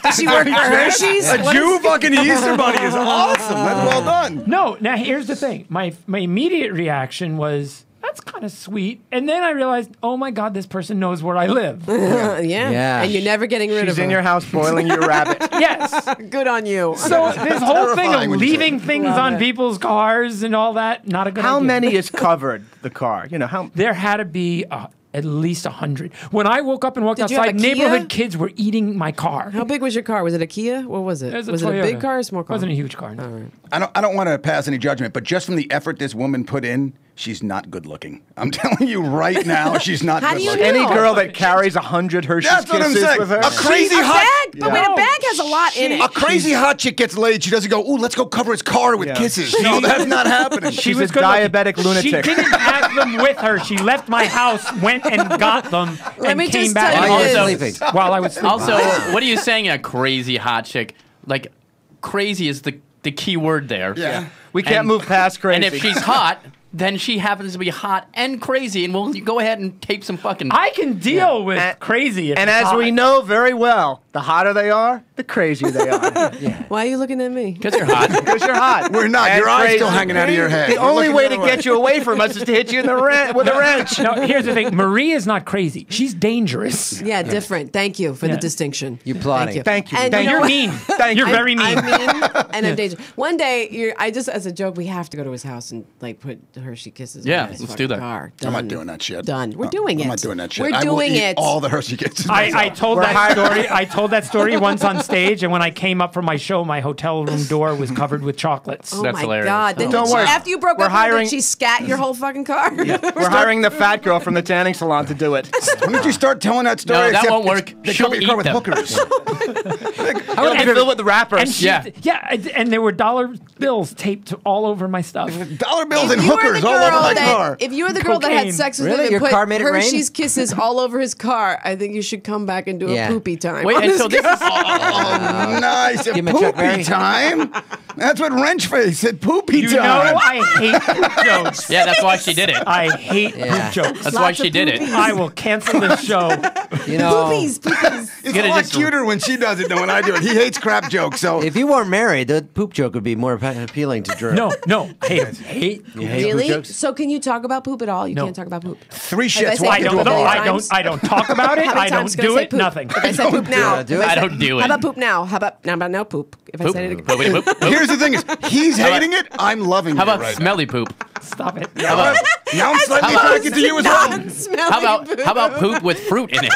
Does she work for Hershey's? A Jew fucking the Easter bunny is awesome. That's well done. No, now here's the thing. My immediate reaction was, that's kind of sweet. And then I realized, oh my God, this person knows where I live. Yeah. Yeah. And you're never getting rid of She's her. in your house boiling your rabbit. Yes. Good on you. So this whole thing terrifying of when you say leaving things Love on it. people's cars and all that, not a good How idea. many is covered the car? You know how? There had to be at least 100. When I woke up and walked Did you have outside, a Kia? neighborhood kids were eating my car. How big was your car? Was it a Kia? What was it? was it a big car or a small car? Wasn't a huge car. No. I don't want to pass any judgment, but just from the effort this woman put in, she's not good looking. I'm telling you right now, she's not How good do you looking. know? Any girl that carries 100 Hershey's That's what I'm Kisses saying. with her. A crazy A hot bag? But wait, a bag has a lot in A it. crazy hot chick gets laid. She doesn't go, ooh, let's go cover his car with Yeah. kisses. No, that's not happening. She She's was a good looking. diabetic lunatic. She didn't have them with her. She left my house, went and got them, and me came just back tell While you you were this. sleeping. while I was sleeping. Also, what are you saying? A crazy hot chick? Like, crazy is the key word there. Yeah. We can't And- move past crazy. And if she's hot, then she happens to be hot and crazy, and we'll go ahead and tape some fucking. I can deal with And- crazy. If and it's as hot. we know very well, the hotter they are, the crazier they are. Why are you looking at me? Because you're hot. Because you're hot. We're not. And Your eye's crazy. still hanging out of your head. The You're only looking way the to other get you away from us is to hit you in the with a wrench. No, here's the thing. Marie is not crazy. She's dangerous. Yeah, different. Thank you for Yeah. the distinction. You plotting. Thank you. And Thank you know You're what? mean. Thank You're you. very mean. I'm mean and I'm dangerous. One day, I just as a joke, we have to go to his house and like put Hershey Kisses. Yeah, in his let's fucking do that. Car. I'm not Done. doing that shit. Done. We're doing it. I'm not doing that shit. We're I will doing eat it. all the Hershey Kisses. I told that story. I told that story once on stage, and when I came up from my show, my hotel room door was covered with chocolates. Oh That's my hilarious. God! Then Don't did she- worry. after you broke We're up, with her, hiring- did she scat your whole fucking car? We're hiring the fat girl from the tanning salon to do it. Why don't you start telling that story? No, that except won't work. They She'll cover your car eat with them. hookers. I would be filled with rappers. And she, Yeah. and there were dollar bills taped all over my stuff. Dollar bills and You were the hookers all over girl my that- car. If you were the girl that had Cocaine. sex with Really? him and Your put car made it rain? Hershey's Kisses all over his car, I think you should come back and do Yeah. a poopy time. Wait, on and his so this car. is Oh, nice. Give him a Chuck Berry. Poopy time. That's what Wrenchface said. Poopy You know time. I hate poop jokes. yeah, that's why she did it. I hate Yeah. poop jokes. That's why Lots she of did it. poopies. I will cancel this show. You know, Poopies, poopies. It's Get a it lot just- cuter when she does it than when I do it. He hates crap jokes, so if you weren't married, the poop joke would be more appealing to Drew. No, I hate it. You hate poop Really? jokes? So can you talk about poop at all? You No. can't talk about poop. 3 Have I shits said walk I poop into don't a a know. million bar. times? I don't talk about it. How many I don't times can I do say it. poop? Nothing. If I say poop now, do it. I don't do it. How about poop now? How about now poop? If I Poop. said it again. Poopity poop, poop. Here's the thing: is he's hating it. I'm loving How it about right smelly poop? Stop it. How about now. I'm slightly How about- attracted to you as well. Non-smelly poop. how about poop with fruit in it?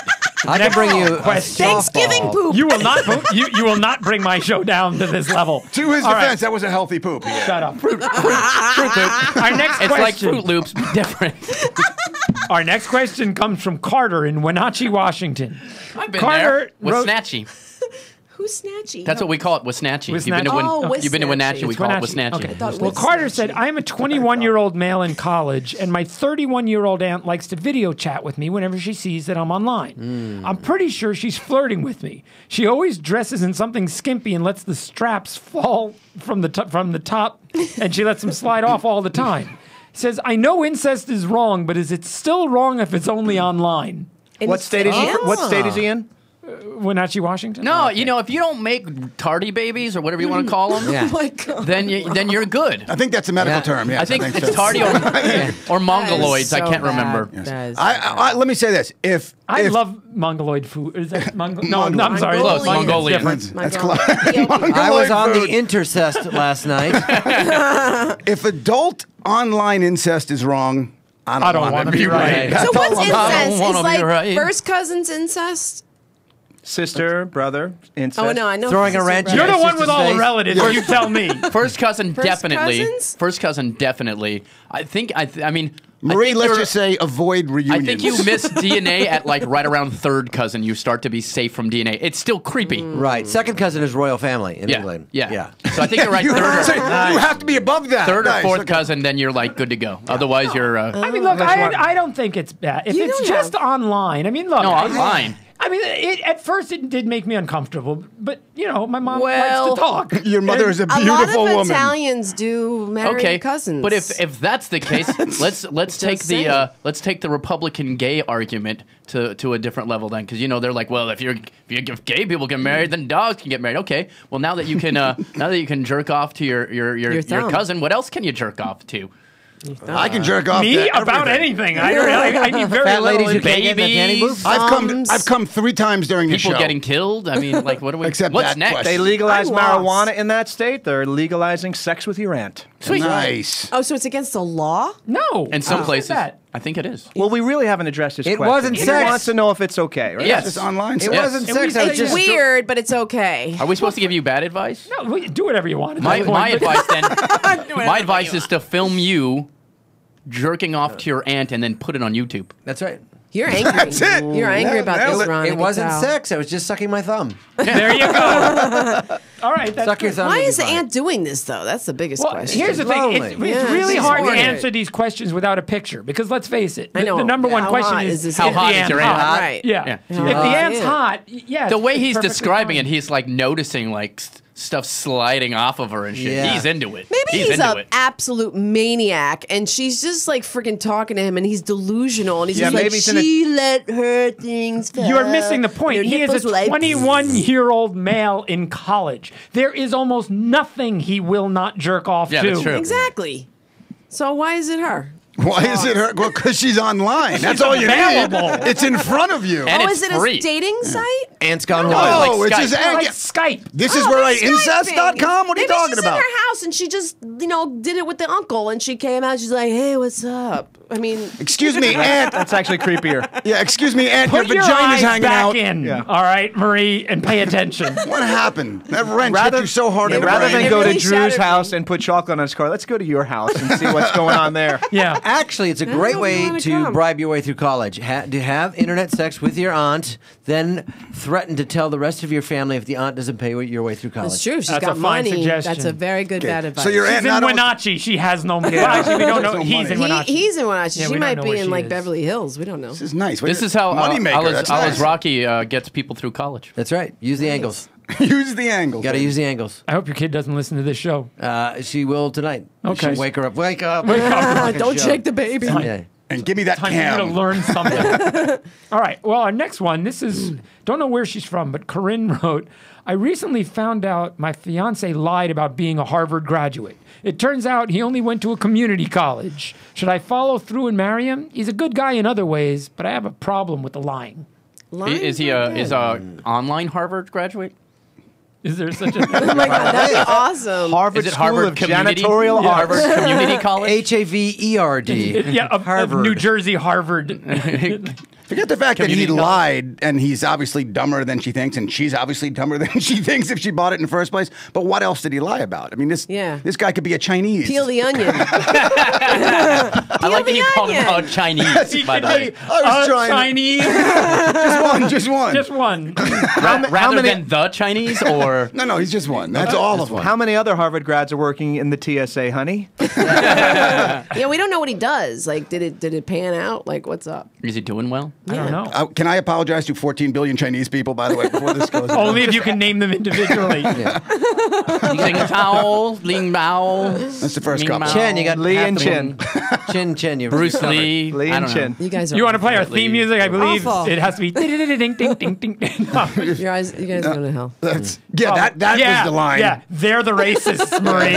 I can bring you a Question. Thanksgiving softball. poop? You will not. You will not bring my show down to this level. To his All right, defense, that was a healthy poop. Yeah. shut up. Fruit poop. Our next It's like question. Fruit Loops, but different. Our next question comes from Carter in Wenatchee, Washington. I've been Carter there. With wrote- Snatchy. Who's snatchy? That's what we call it, Wasnatchie. Wasnatchie. You've been to, Oh, you've been to Wenatchee, we It's call it Wenatchee. Wasnatchie. Okay. thought it Well, was Carter Snatchy. said, I'm a 21-year-old male in college, and my 31-year-old aunt likes to video chat with me whenever she sees that I'm online. I'm pretty sure she's flirting with me. She always dresses in something skimpy and lets the straps fall from the top, and she lets them slide off all the time. Says, I know incest is wrong, but is it still wrong if it's only online? What state is he? What state is he in? Wenatchee, Washington? No, you know, if you don't make tardy babies or whatever you want to call them, Yeah. Oh my God. then you're good. I think that's a medical Yeah. term. Yes, I think it's so. tardy or mongoloids. so I can't bad. remember. That is so I, let me say this: if I if, love mongoloid food. Is that no, Mongolian. I'm sorry. Close, Mongolian. Mongolian. Different. that's Mongolian. close. I was on the food. intercest last night. If adult online incest is wrong, I don't want to be right. So That's all what's I'm saying. incest? wanna It's be like right. first cousin's incest? Sister, brother, incest. Oh no, I know. Throwing a sister, wrench in brother. You're the one Sister's with all the face. relatives. You tell me. First cousin, First definitely. cousins? First cousin, definitely. I think. I mean, Marie, I think let's you're- just say avoid I reunions. think you miss DNA at like right around third cousin. You start to be safe from DNA. It's still creepy. Right. Second cousin is royal family in Yeah, England. yeah. So I think you're right. you, Third, you have to be above that. third or Nice, fourth okay. cousin, then you're like good to go. Otherwise, you're. I mean, look, I don't think it's bad. If You it's don't just have- online, I mean, look. No, online. I mean, at first it did make me uncomfortable, but you know, my mom Well- likes to talk. Your mother is a A lot beautiful of woman. Italians do marry Okay, cousins. but if that's the case, let's take the Republican gay argument to a different level then, because you know they're like, well, if gay people get married, then dogs can get married. Okay, well now that you can jerk off to your thumb. cousin, what else can you jerk off to? I can jerk off Me to about everything. anything. I need very Fat little. ladies who can't get in the fanny babies. booth. I've come 3 times during the People show. getting killed. I mean, like, what do we? Except what's that next? question. They legalize I'm lost. marijuana in that state. They're legalizing sex with your aunt. Nice. oh, so it's against the law? No, In some Who said places, that? I think it is. Well, we really haven't addressed this It question. wasn't He sex. wants to know if it's okay, right? Yes. It's online. It sex. Yes. wasn't And we sex. I was say It's just weird, but it's okay. Are we supposed to give you bad advice? No, do whatever you want. at My that point, my but- advice then. My advice is to film you jerking off to your aunt and then put it on YouTube. That's right. You're angry. That's it. You're angry Yeah, about nailed this, it. Ron. I It can wasn't tell. sex. I was just sucking my thumb. There you go. All right, that's Suck your good. thumb. Why you'll be is the fine. aunt doing this, though? That's the biggest Well, question. here's the thing. lonely. It's Yeah, really she's hard to weird. answer these questions without a picture because let's face it. I know. The number one How question hot is is this How aunt? hot the is your aunt aunt? hot? Right. Yeah. Yeah. If How the hot aunt's is it? hot, yeah. The way it's he's perfectly describing fine. it, he's like noticing like stuff sliding off of her and shit. Yeah. He's into it. Maybe he's into an it. absolute maniac, and she's just like freaking talking to him, and he's delusional, and he's Yeah, just like, maybe it's in a- she let her things fall. You're missing the point. Your He is nipples a were like, 21-year-old male in college. There is almost nothing he will not jerk off Yeah, to. that's true. Exactly. So why is it her? Why is it her? Well, because she's online. That's She's all you available. need. It's in front of you. And Oh, it's is it free. a dating site? Ant's gone No, wild. Oh, like it's Skype. just Like Skype. This is Oh, where I the Skype thing. incest.com. What are you Maybe talking she's about? in her house and she just, did it with the uncle, and she came out. She's like, "Hey, what's up?" I mean, Excuse me, Aunt. That's actually creepier. Yeah, excuse me, Aunt. Put your your vagina's eyes hanging back out. in, Yeah. all right, Marie, and pay attention. What happened? That wrench hit you so hard in the Rather brain. than go really to Drew's shattered me. house and put chocolate on his car, let's go to your house and see what's going on there. Yeah. Actually, it's a don't great know if you way wanna to come. bribe your way through college. To have internet sex with your aunt, then threaten to tell the rest of your family if the aunt doesn't pay your way through college. That's true. If she's That's got a fine money. suggestion. That's a very good bad advice. So your She's aunt in not only- Wenatchee. She has no money. Well, actually, we don't know. No He's in money. Wenatchee. He's in Wenatchee. Yeah, She we don't might know be where in she like is. Beverly Hills. We don't know. This is nice. This is how Moneymaker. That's Alice nice. Rocky gets people through college. That's right. Use the angles. Use the angle. Got to use the angles. I hope your kid doesn't listen to this show. She will tonight. Okay. Wake her up. Wake up. Don't shake the baby. Yeah. And give me that Time for you to cam. learn something. All right. Well, our next one, this is, don't know where she's from, but Corinne wrote, I recently found out my fiance lied about being a Harvard graduate. It turns out he only went to a community college. Should I follow through and marry him? He's a good guy in other ways, but I have a problem with the lying. Is he a online Harvard graduate? Is there such a Oh my God, that'd be awesome. Harvard Is it School Harvard of Community? Janitorial Yeah. Arts. Harvard Community College? HAVERD. yeah, of Harvard. New Jersey Harvard? Forget the fact that he Community college. lied and he's obviously dumber than she thinks and she's obviously dumber than she thinks if she bought it in the first place. But what else did he lie about? I mean, this guy could be a Chinese. Peel the onion. I like that you called him onion. Chinese, by the way. I was trying. Chinese? Just one. Just one. Rather many- than the Chinese, or No, he's just one. That's all of them. How many other Harvard grads are working in the TSA, honey? Yeah, we don't know what he does. Like, did it pan out? Like, what's up? is he doing well? I don't know. Can I apologize to 14 billion Chinese people, by the way, before this goes on? Only if you can name them individually. Ling Tao, Ling Bao, That's the first Ming couple. Mao, Chen, you got Lee half and of Chin. them. Chin. You Bruce Lee. Lee I and don't Chin. know. You guys are. You want to play our theme music? I believe Awful. it has to be ding ding ding ding ding. No. You guys are going to hell. That was the line. Yeah, they're the racists, Marie.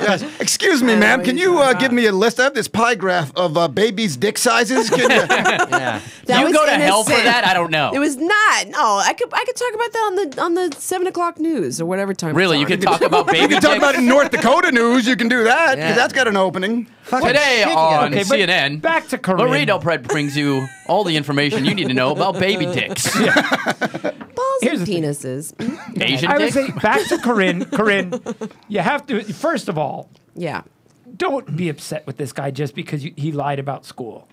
Yes. Excuse me, ma'am. Can you give me a list? I have this pie graph of babies' dick sizes. Can you? Yeah. That You was go to hell for innocent. that? I don't know. It was not. No, I could talk about that on the 7 o'clock news or whatever time. Really, you it's on. could talk about You baby can talk dicks? about it in North Dakota news. You can do that because Yeah. that's got an opening. Today shit, on Okay, but CNN, back to Corinne. Marie Delpret brings you all the information you need to know about baby dicks. Balls Here's and the thing. penises. Asian I would dicks? say back to Corinne. Corinne, you have to first of all, Yeah. don't be upset with this guy just because he lied about school.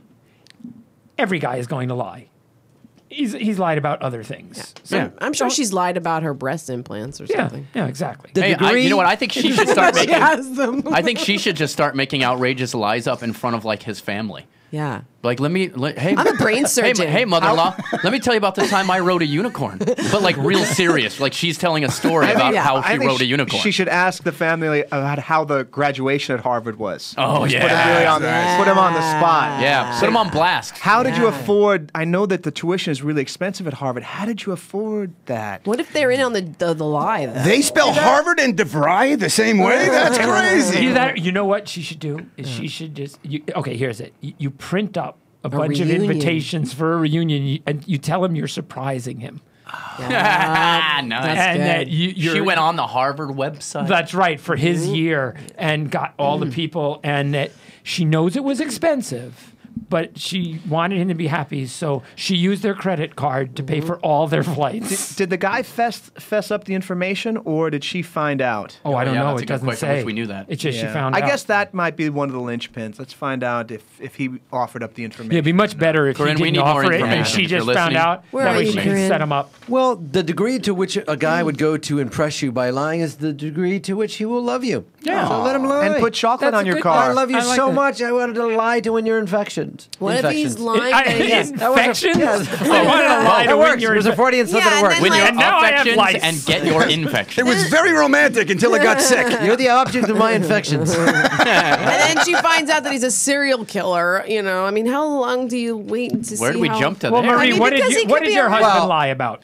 Every guy is going to lie. He's lied about other things. So, Yeah. I'm sure she's lied about her breast implants or yeah, something. yeah, exactly. Hey, you know what? I think she should start She making. has them. I think she should just start making outrageous lies up in front of like his family. Yeah. Like, hey, I'm a brain surgeon. Hey, mother-in-law, let me tell you about the time I rode a unicorn. But like real serious, like she's telling a story about yeah. how I she think rode a unicorn. She should ask the family about how the graduation at Harvard was. Oh, Just yeah. Put him, really on, put him on the spot. yeah, put him on blast. How did you Yeah. afford? I know that the tuition is really expensive at Harvard. How did you afford that? What if they're in on the lie? Though? They spell Harvard and DeVry the same way? That's crazy. Either that, you know what she should do is she should just okay. Here's it. You print up a bunch of reunion. invitations for a reunion, and you tell him you're surprising him. Nice. And good. that you're, She went on the Harvard website. That's right, for his year, and got all the people, and that she knows it was expensive, but she wanted him to be happy, so she used their credit card to pay for all their flights. Did the guy fess up the information, or did she find out? Oh, I don't yeah, know. that's a It good doesn't question. say. Wish we knew that. It's just she Yeah. found I out. guess that might be one of the linchpins. Let's find out if he offered up the information. Yeah, it'd be much better if Corinne, he we didn't need more offer it and information. she If you're just found listening, out. Where that are way you, she can Corinne? set him up. Well, the degree to which a guy would go to impress you by lying is the degree to which he will love you. Yeah. So let him lie. And put chocolate That's on a your good- car. I love you I like so that. much. I wanted to lie to win your infections. What if he's lying? that he has- Infections? yes. I wanted to lie to That win works. your It was a Freudian slip, Yeah, but it and worked. then, Win like- your And now I have affections lice. and get your infection. It was very romantic until it got sick. You're the object of my infections. And then she finds out that he's a serial killer. You know, I mean, how long do you wait to see? Where did we how- jump to Well, there? Marie, I mean, what because did he you, what could did be your a- husband Well- lie about?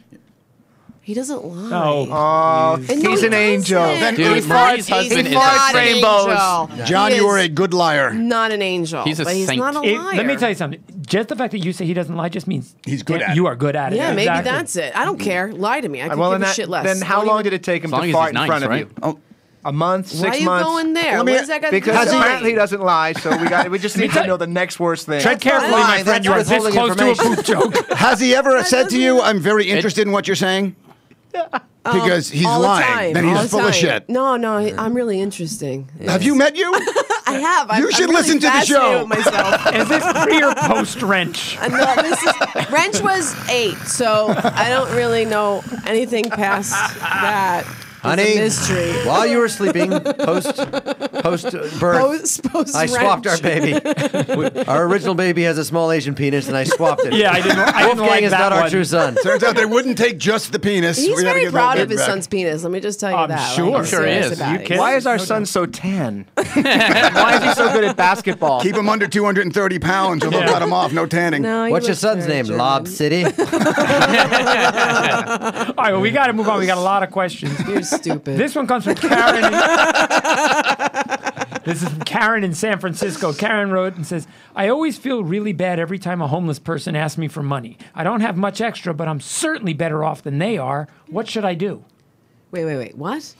He doesn't lie. Oh, Oh, And no, he's he an angel. doesn't. Dude, He's Marie's not- husband he's is not a- an rainbows. angel. John, He you are is a good liar. not an angel. He's a but he's saint. not a It- liar. let me tell you something. Just the fact that you say he doesn't lie just means He's good that at you it. are good at it. Yeah, maybe Exactly. that's it. I don't care. Lie to me. I could Well, give then, a shit less. then how Don't long even- did it take him As long to as fart he's in nice, front of right? you? Oh, A month, 6 Why are you months. going there? Let me- What is that got to do Because with apparently he money? doesn't lie, so we just need to know the next worst thing. Tread carefully, Why? my friend. That's You are this withholding close to a information. poop joke. Has he ever said to you, "I'm very interested in what you're saying"? Because he's All the lying. time. Then All he's the full of time. shit. No, I'm really interesting. Have you met you? I have. You should listen to the fascinated show. with myself. Is this pre or post wrench? No, Wrench was 8, so I don't really know anything past that. Honey, It's a mystery. while you were sleeping, post birth, Post I swapped our Wrench. baby. Our original baby has a small Asian penis, and I swapped it. Yeah, I didn't Wolfgang like is that not our one. true son. Turns out they wouldn't take just the penis. He's We had to very get the whole proud big of his back. son's penis. Let me just tell you I'm that. sure. Like, I'm he's sure he serious is. about You it. kidding? Why is our No son doubt. so tan? Why is he so good at basketball? Keep him under 230 pounds, or they'll Yeah. cut him off. No tanning. No, he What's your looks son's very name? German. Lob City? All right, well, we got to move on. We got a lot of questions. You're stupid. This one comes from Karen. This is from Karen in San Francisco. Karen wrote and says, I always feel really bad every time a homeless person asks me for money. I don't have much extra, but I'm certainly better off than they are. What should I do? Wait. What?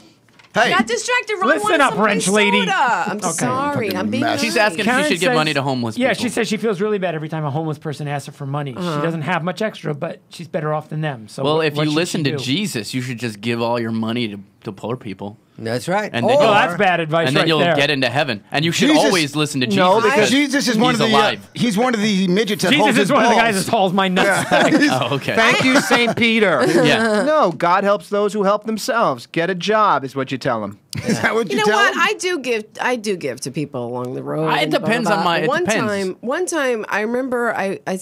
Hey, Got distracted. Ron Listen wanted up, some of my wrench lady. soda. I'm Okay. sorry. I'm being mess. nice. She's asking if Karen you should give says- money to homeless people. Yeah, she says she feels really bad every time a homeless person asks her for money. She doesn't have much extra, but she's better off than them. So Well, what if you should listen she to do? Jesus, you should just give all your money to poor people. That's right. And then Well, you'll- that's bad advice And then right you'll there. get into heaven. And you should Jesus- always listen to Jesus. No, because Jesus is one he's of the alive. he's one of the midgets that holds Jesus his is one of the balls. guys that hauls my nuts back. Oh, okay. Thank you, St. Peter. Yeah. No, God helps those who help themselves. Get a job is what you tell them. Is that what you, You know tell what? him? I do give to people along the road. It and blah, depends blah, on blah. my- it depends. One time, I remember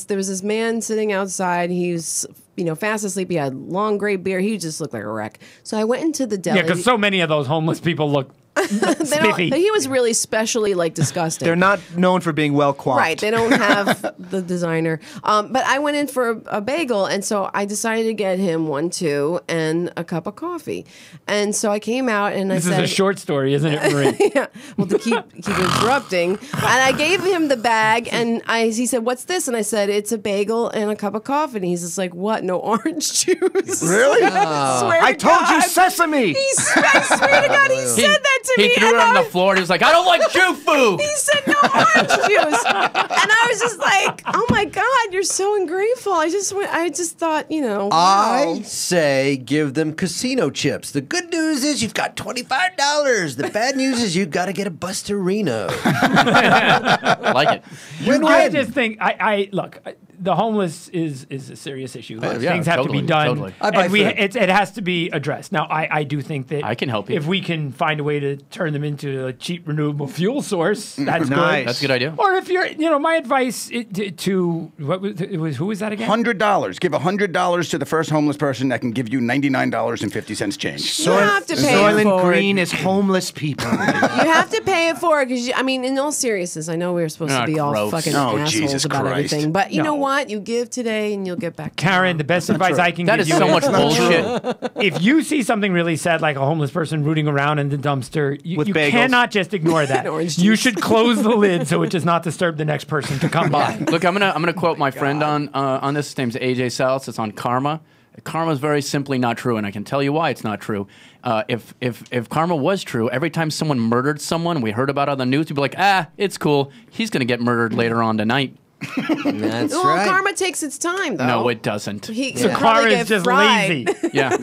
there was this man sitting outside. He was, fast asleep. He had long gray beard. He just looked like a wreck. So I went into the deli. Yeah, because so many of those homeless people look spiffy. He was really specially disgusting. They're not known for being well coiffed. Right, they don't have the designer. But I went in for a bagel, and so I decided to get him 1, 2, and a cup of coffee. And so I came out and This I is said, a short story, isn't it, Marie? yeah. Well, to keep interrupting, and I gave him the bag, and he said, "What's this?" And I said, "It's a bagel and a cup of coffee." And he's just like, "What? No orange juice?" Really? I told you sesame. I swear to God, he said that to me. He threw and it on I the was- floor and he was like, I don't like Jew food. He said no orange juice, and I was just like, "Oh my God, you're so ungrateful." I just thought, wow. I say give them casino chips. The good news is you've got $25. The bad news is you've got to get a Bustarino. I like it. I just think look. The homeless is a serious issue. Yeah, Things have to totally, be done, totally. I buy and food. it has to be addressed. Now, I do think that I can help you. if we can find a way to turn them into a cheap renewable fuel source. That's Nice. good. That's a good idea. Or if you're, my advice to what was it was who was that again? $100. Give $100 to the first homeless person that can give you $99.50 change. You have to pay it Soylent forward. Green is homeless people. You have to pay it forward because in all seriousness, I know we were supposed to be all Gross. fucking Oh, assholes Jesus about Christ. everything, but you No. know what? You give today and you'll get back. Karen, the best advice I can That give is you so much bullshit. if you see something really sad like a homeless person rooting around in the dumpster, you With bagels. cannot just ignore that. Orange You juice. should close the lid so it does not disturb the next person to come by. Look, I'm gonna quote my friend on this. His name's AJ Salas. It's on karma. Karma is very simply not true, and I can tell you why it's not true. If karma was true, every time someone murdered someone, we heard about it on the news, we'd be like, it's cool. He's gonna get murdered later on tonight. That's Well, right. karma takes its time, though. No, it doesn't. He So could Clara probably is get just fried. lazy. Yeah.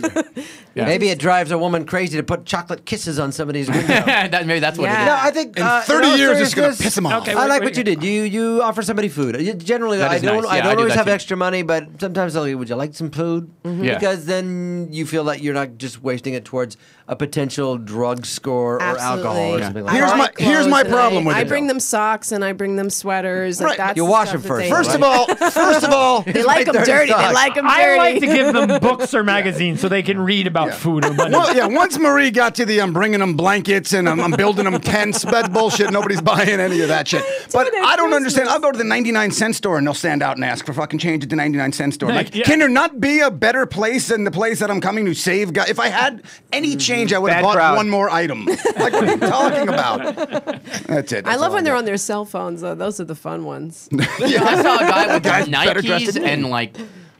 Yeah. Maybe it drives a woman crazy to put chocolate kisses on somebody's window. Maybe that's what Yeah. it No, is. I think In 30 all years, it's going to seriousness, piss him off. Okay, I like wait, what you did. You offer somebody food. Generally, That I is don't. nice. I Yeah, I don't do always that have too. extra money, but sometimes I'll. Would you like some food? Yeah. Because then you feel like you're not just wasting it towards a potential drug score or Absolutely. alcohol or Yeah. something like Here's that. my- I buy here's my clothes and problem with I it, bring though. them socks and I bring them sweaters. Right. Like, that's You the wash stuff them that first. they First like. of all, They like them dirty dirty. They socks. like them I dirty. like to give them books or magazines so they can read about food or money. well, yeah. Once Marie got to the I'm bringing them blankets and I'm building them tents, that's bullshit. Nobody's buying any of that shit. But it at I don't understand. Christmas. I'll go to the 99-cent store and they'll stand out and ask for fucking change at the 99-cent store. Like, Yeah. can there not be a better place than the place that I'm coming to save? If I had any change, I would have Bad bought crowd. one more item. Like, what are you talking about? That's it. I That's love all when they're got. on their cell phones, though. Those are the fun ones. I saw a guy with Guy's better dressed Nikes than me. and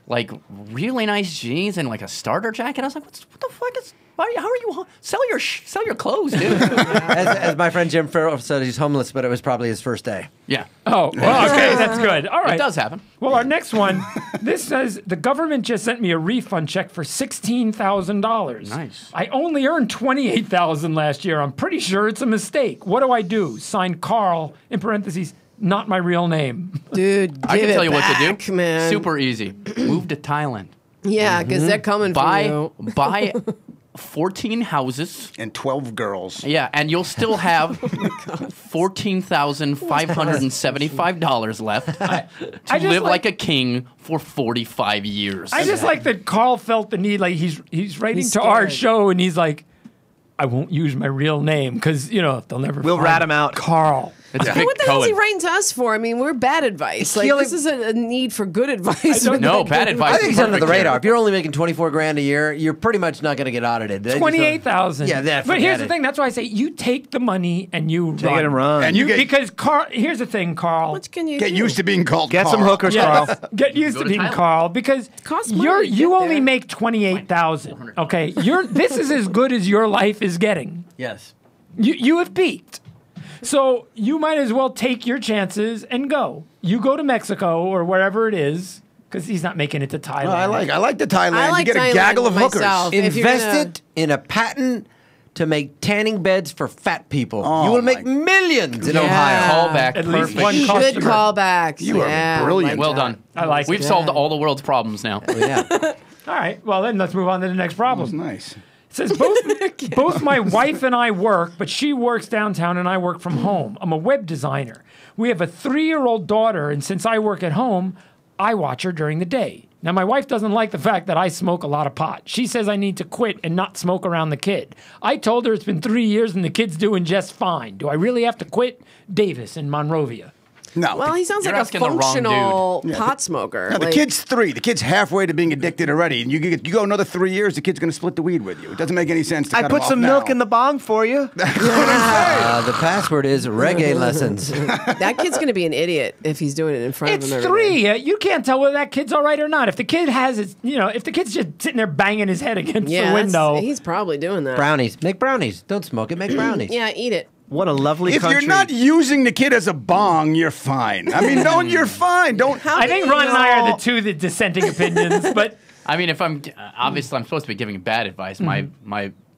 like really nice jeans and like a starter jacket. I was like, what the fuck is How are you? Sell your clothes, dude. As my friend Jim Farrell said, he's homeless, but it was probably his first day. Yeah. Oh, well, okay, that's good. All right. It does happen. Well, our next one, this says the government just sent me a refund check for $16,000. Nice. I only earned $28,000 last year. I'm pretty sure it's a mistake. What do I do? Signed Carl, in parentheses, not my real name. Dude, I can give tell it you what to back, do. man. Super easy. Move to Thailand. Yeah, because they're coming for you. Buy 14 houses. And 12 girls. Yeah, and you'll still have $14,575 left I to just live like a king for 45 years. I just like that Carl felt the need, like he's writing He's to our scared. show and he's like, I won't use my real name because, they'll never We'll find rat him out. Carl. It's Hey, Vic what the hell is he Cohen. writing to us for? I mean, we're bad advice. Like, Keely- this is a need for good advice. No, bad advice. I think is he's under the perfect radar. here. If you're only making $24,000 a year, you're pretty much not going to get audited. They just don't- 28,000. Yeah, but here's forget the it. thing. That's why I say you take the money and you Take it and run. And you get, because Carl. Here's the thing, Carl. What can you get do? used to being called Get some Carl. hookers, Yes. Carl. Get used Go to to being Thailand. Carl because Costs money to you get only there. make 28,000. Okay, this is as good as your life is getting. Yes. You have peaked. So you might as well take your chances and go. You go to Mexico or wherever it is, because he's not making it to Thailand. I like the Thailand. I like you get Thailand a gaggle of hookers. myself. If you're Invest gonna- it in a patent to make tanning beds for fat people. Oh, you will my make millions in Yeah. Ohio. Call back. At least Perfect. one Good customer. callbacks. You are yeah, brilliant. Well that. done. I like We've it. solved all the world's problems now. Yeah. All right. Well, then let's move on to the next That problem. was nice. It says both my wife and I work, but she works downtown and I work from home. I'm a web designer. We have a 3-year-old daughter, and since I work at home, I watch her during the day. Now, my wife doesn't like the fact that I smoke a lot of pot. She says I need to quit and not smoke around the kid. I told her it's been 3 years and the kid's doing just fine. Do I really have to quit? Davis in Monrovia. No. Well, he sounds You're like a asking the wrong functional dude. pot smoker. No, the Like, kid's 3. The kid's halfway to being addicted already. And you go another 3 years, the kid's going to split the weed with you. It doesn't make any sense to I cut put him some off milk now. in the bong for you. The password is reggae lessons. that kid's going to be an idiot if he's doing it in front It's of him. every day. 3. You can't tell whether that kid's all right or not. If the kid has his, if the kid's just sitting there banging his head against Yeah, the window. he's probably doing that. Brownies. Make brownies. Don't smoke it. Make brownies. Yeah, eat it. What a lovely If country. you're not using the kid as a bong, you're fine. I mean, you're fine. Don't. I think Ron and I are the two the dissenting opinions, but I mean, if I'm obviously I'm supposed to be giving bad advice.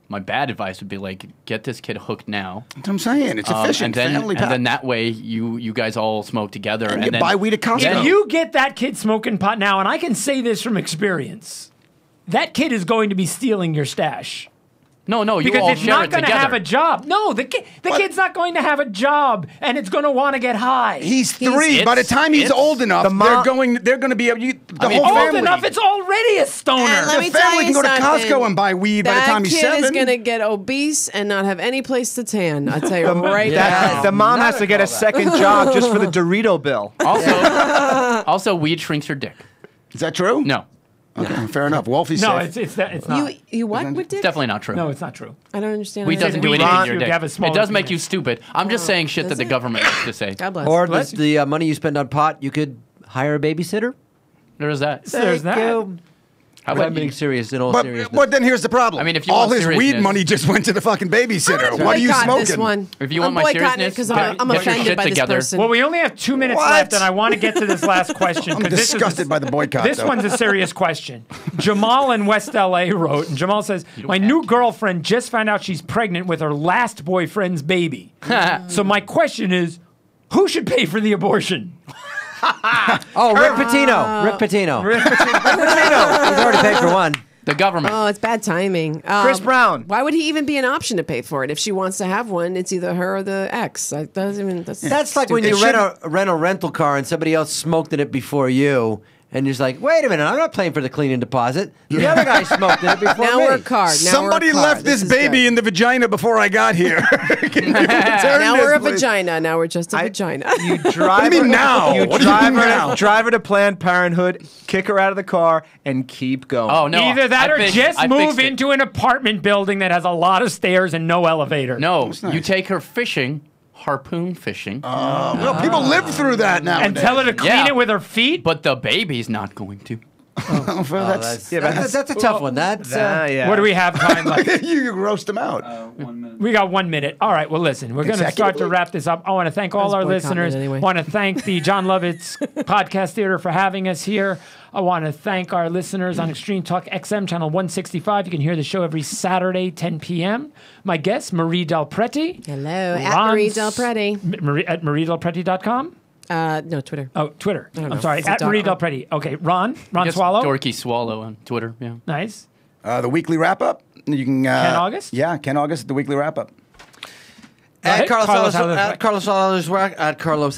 My bad advice would be like, get this kid hooked now, That's what I'm saying. It's efficient. and family then pack. that way you guys all smoke together, And and you then buy weed at Costco. Yeah. if you get that kid smoking pot now, and I can say this from experience, that kid is going to be stealing your stash. No, you Because all it's share not it going to together. have a job. No, the kid's not going to have a job, and it's going to want to get high. He's 3. By the time he's it's- old enough, the mom- they're going to be able. The mean, whole Old family. enough, it's already a stoner. And let The me tell family you can go to something. Costco and buy weed by the That time he's kid 7. is going to get obese and not have any place to tan. I tell you right Yeah. now. The mom Not has to at get all a second job just for the Dorito bill. Also, weed shrinks your dick. Is that true? No, Okay, fair enough. Wolfie's No, safe. it's not. You what with it's dick? definitely not true. No, it's not true. I don't understand. Weed how doesn't that do is. anything Ron, to your you dick. have a smaller It does make penis. you stupid. I'm just saying shit that does the it? government likes to say. God bless. Or Bless the money you spend on pot, you could hire a babysitter. There's that. There's that. How I'm about being you? serious in all But seriousness. then here's the problem. I mean, if you all want his weed seriousness- money just went to the fucking babysitter. What are you Boycott smoking? this one. If you want I'm my boycotting it seriousness, because get- I'm get your offended shit by this together. person. Well, we only have 2 minutes What? left, and I want to get to this last question. I'm 'cause this is disgusted by the boycott. This though. one's a serious question. Jamal in West LA wrote, and Jamal says, my new girlfriend just found out she's pregnant with her last boyfriend's baby. So my question is, who should pay for the abortion? Oh, Rick Pitino. Rick Pitino. He's already paid for one. The government. Oh, it's bad timing. Chris Brown. Why would he even be an option to pay for it? If she wants to have one, it's either her or the ex. That doesn't even. That's like when you rent a rental car and somebody else smoked in it before you. And you're just like, wait a minute, I'm not paying for the cleaning deposit. The other guy smoked in it before Now me. we're a car. Now Somebody we're a car. left this is baby good. in the vagina before I got here. Can you return Now this, we're a please? vagina. Now we're just a vagina. You drive What do you mean her, now? You What do you drive mean her, now? drive her to Planned Parenthood, kick her out of the car, and keep going. Oh no! Either that I or fixed- just I move fixed it. into an apartment building that has a lot of stairs and no elevator. No, nice. you take her fishing, harpoon fishing, Well, people live through that now. And tell her to clean Yeah. it with her feet? but the baby's not going to. That's That's a tough one. That's yeah. What do we have time left? you roast them out. 1 minute. We got 1 minute. All right. Well, listen, we're going to start to wrap this up. I want to thank all was our boycotting listeners. it anyway. I want to thank the John Lovitz Podcast Theater for having us here. I want to thank our listeners on Extreme Talk XM channel 165. You can hear the show every Saturday, 10 p.m. My guest, Marie Del Preti. Hello, at Marie Del Preti. At mariedelpreti.com. No, Twitter. Oh, Twitter. don't I'm know. sorry. Is it At Marie Del .com? Preti. Okay. Ron Yes, Swallow. Dorky Swallow on Twitter. Yeah. Nice. The weekly wrap up. You can Ken August? Yeah, Ken August. The weekly wrap up. At Carlos Carlos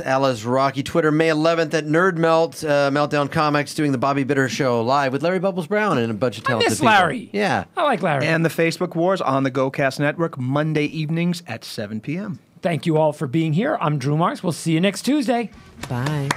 Alazraki, Twitter, May 11th at Nerd Melt, Meltdown Comics, doing the Bobby Bitter Show live with Larry Bubbles Brown and a bunch of talented Miss people. Larry. Yeah. I like Larry. And the Facebook Wars on the GoCast Network, Monday evenings at 7 p.m. Thank you all for being here. I'm Drew Marks. We'll see you next Tuesday. Bye.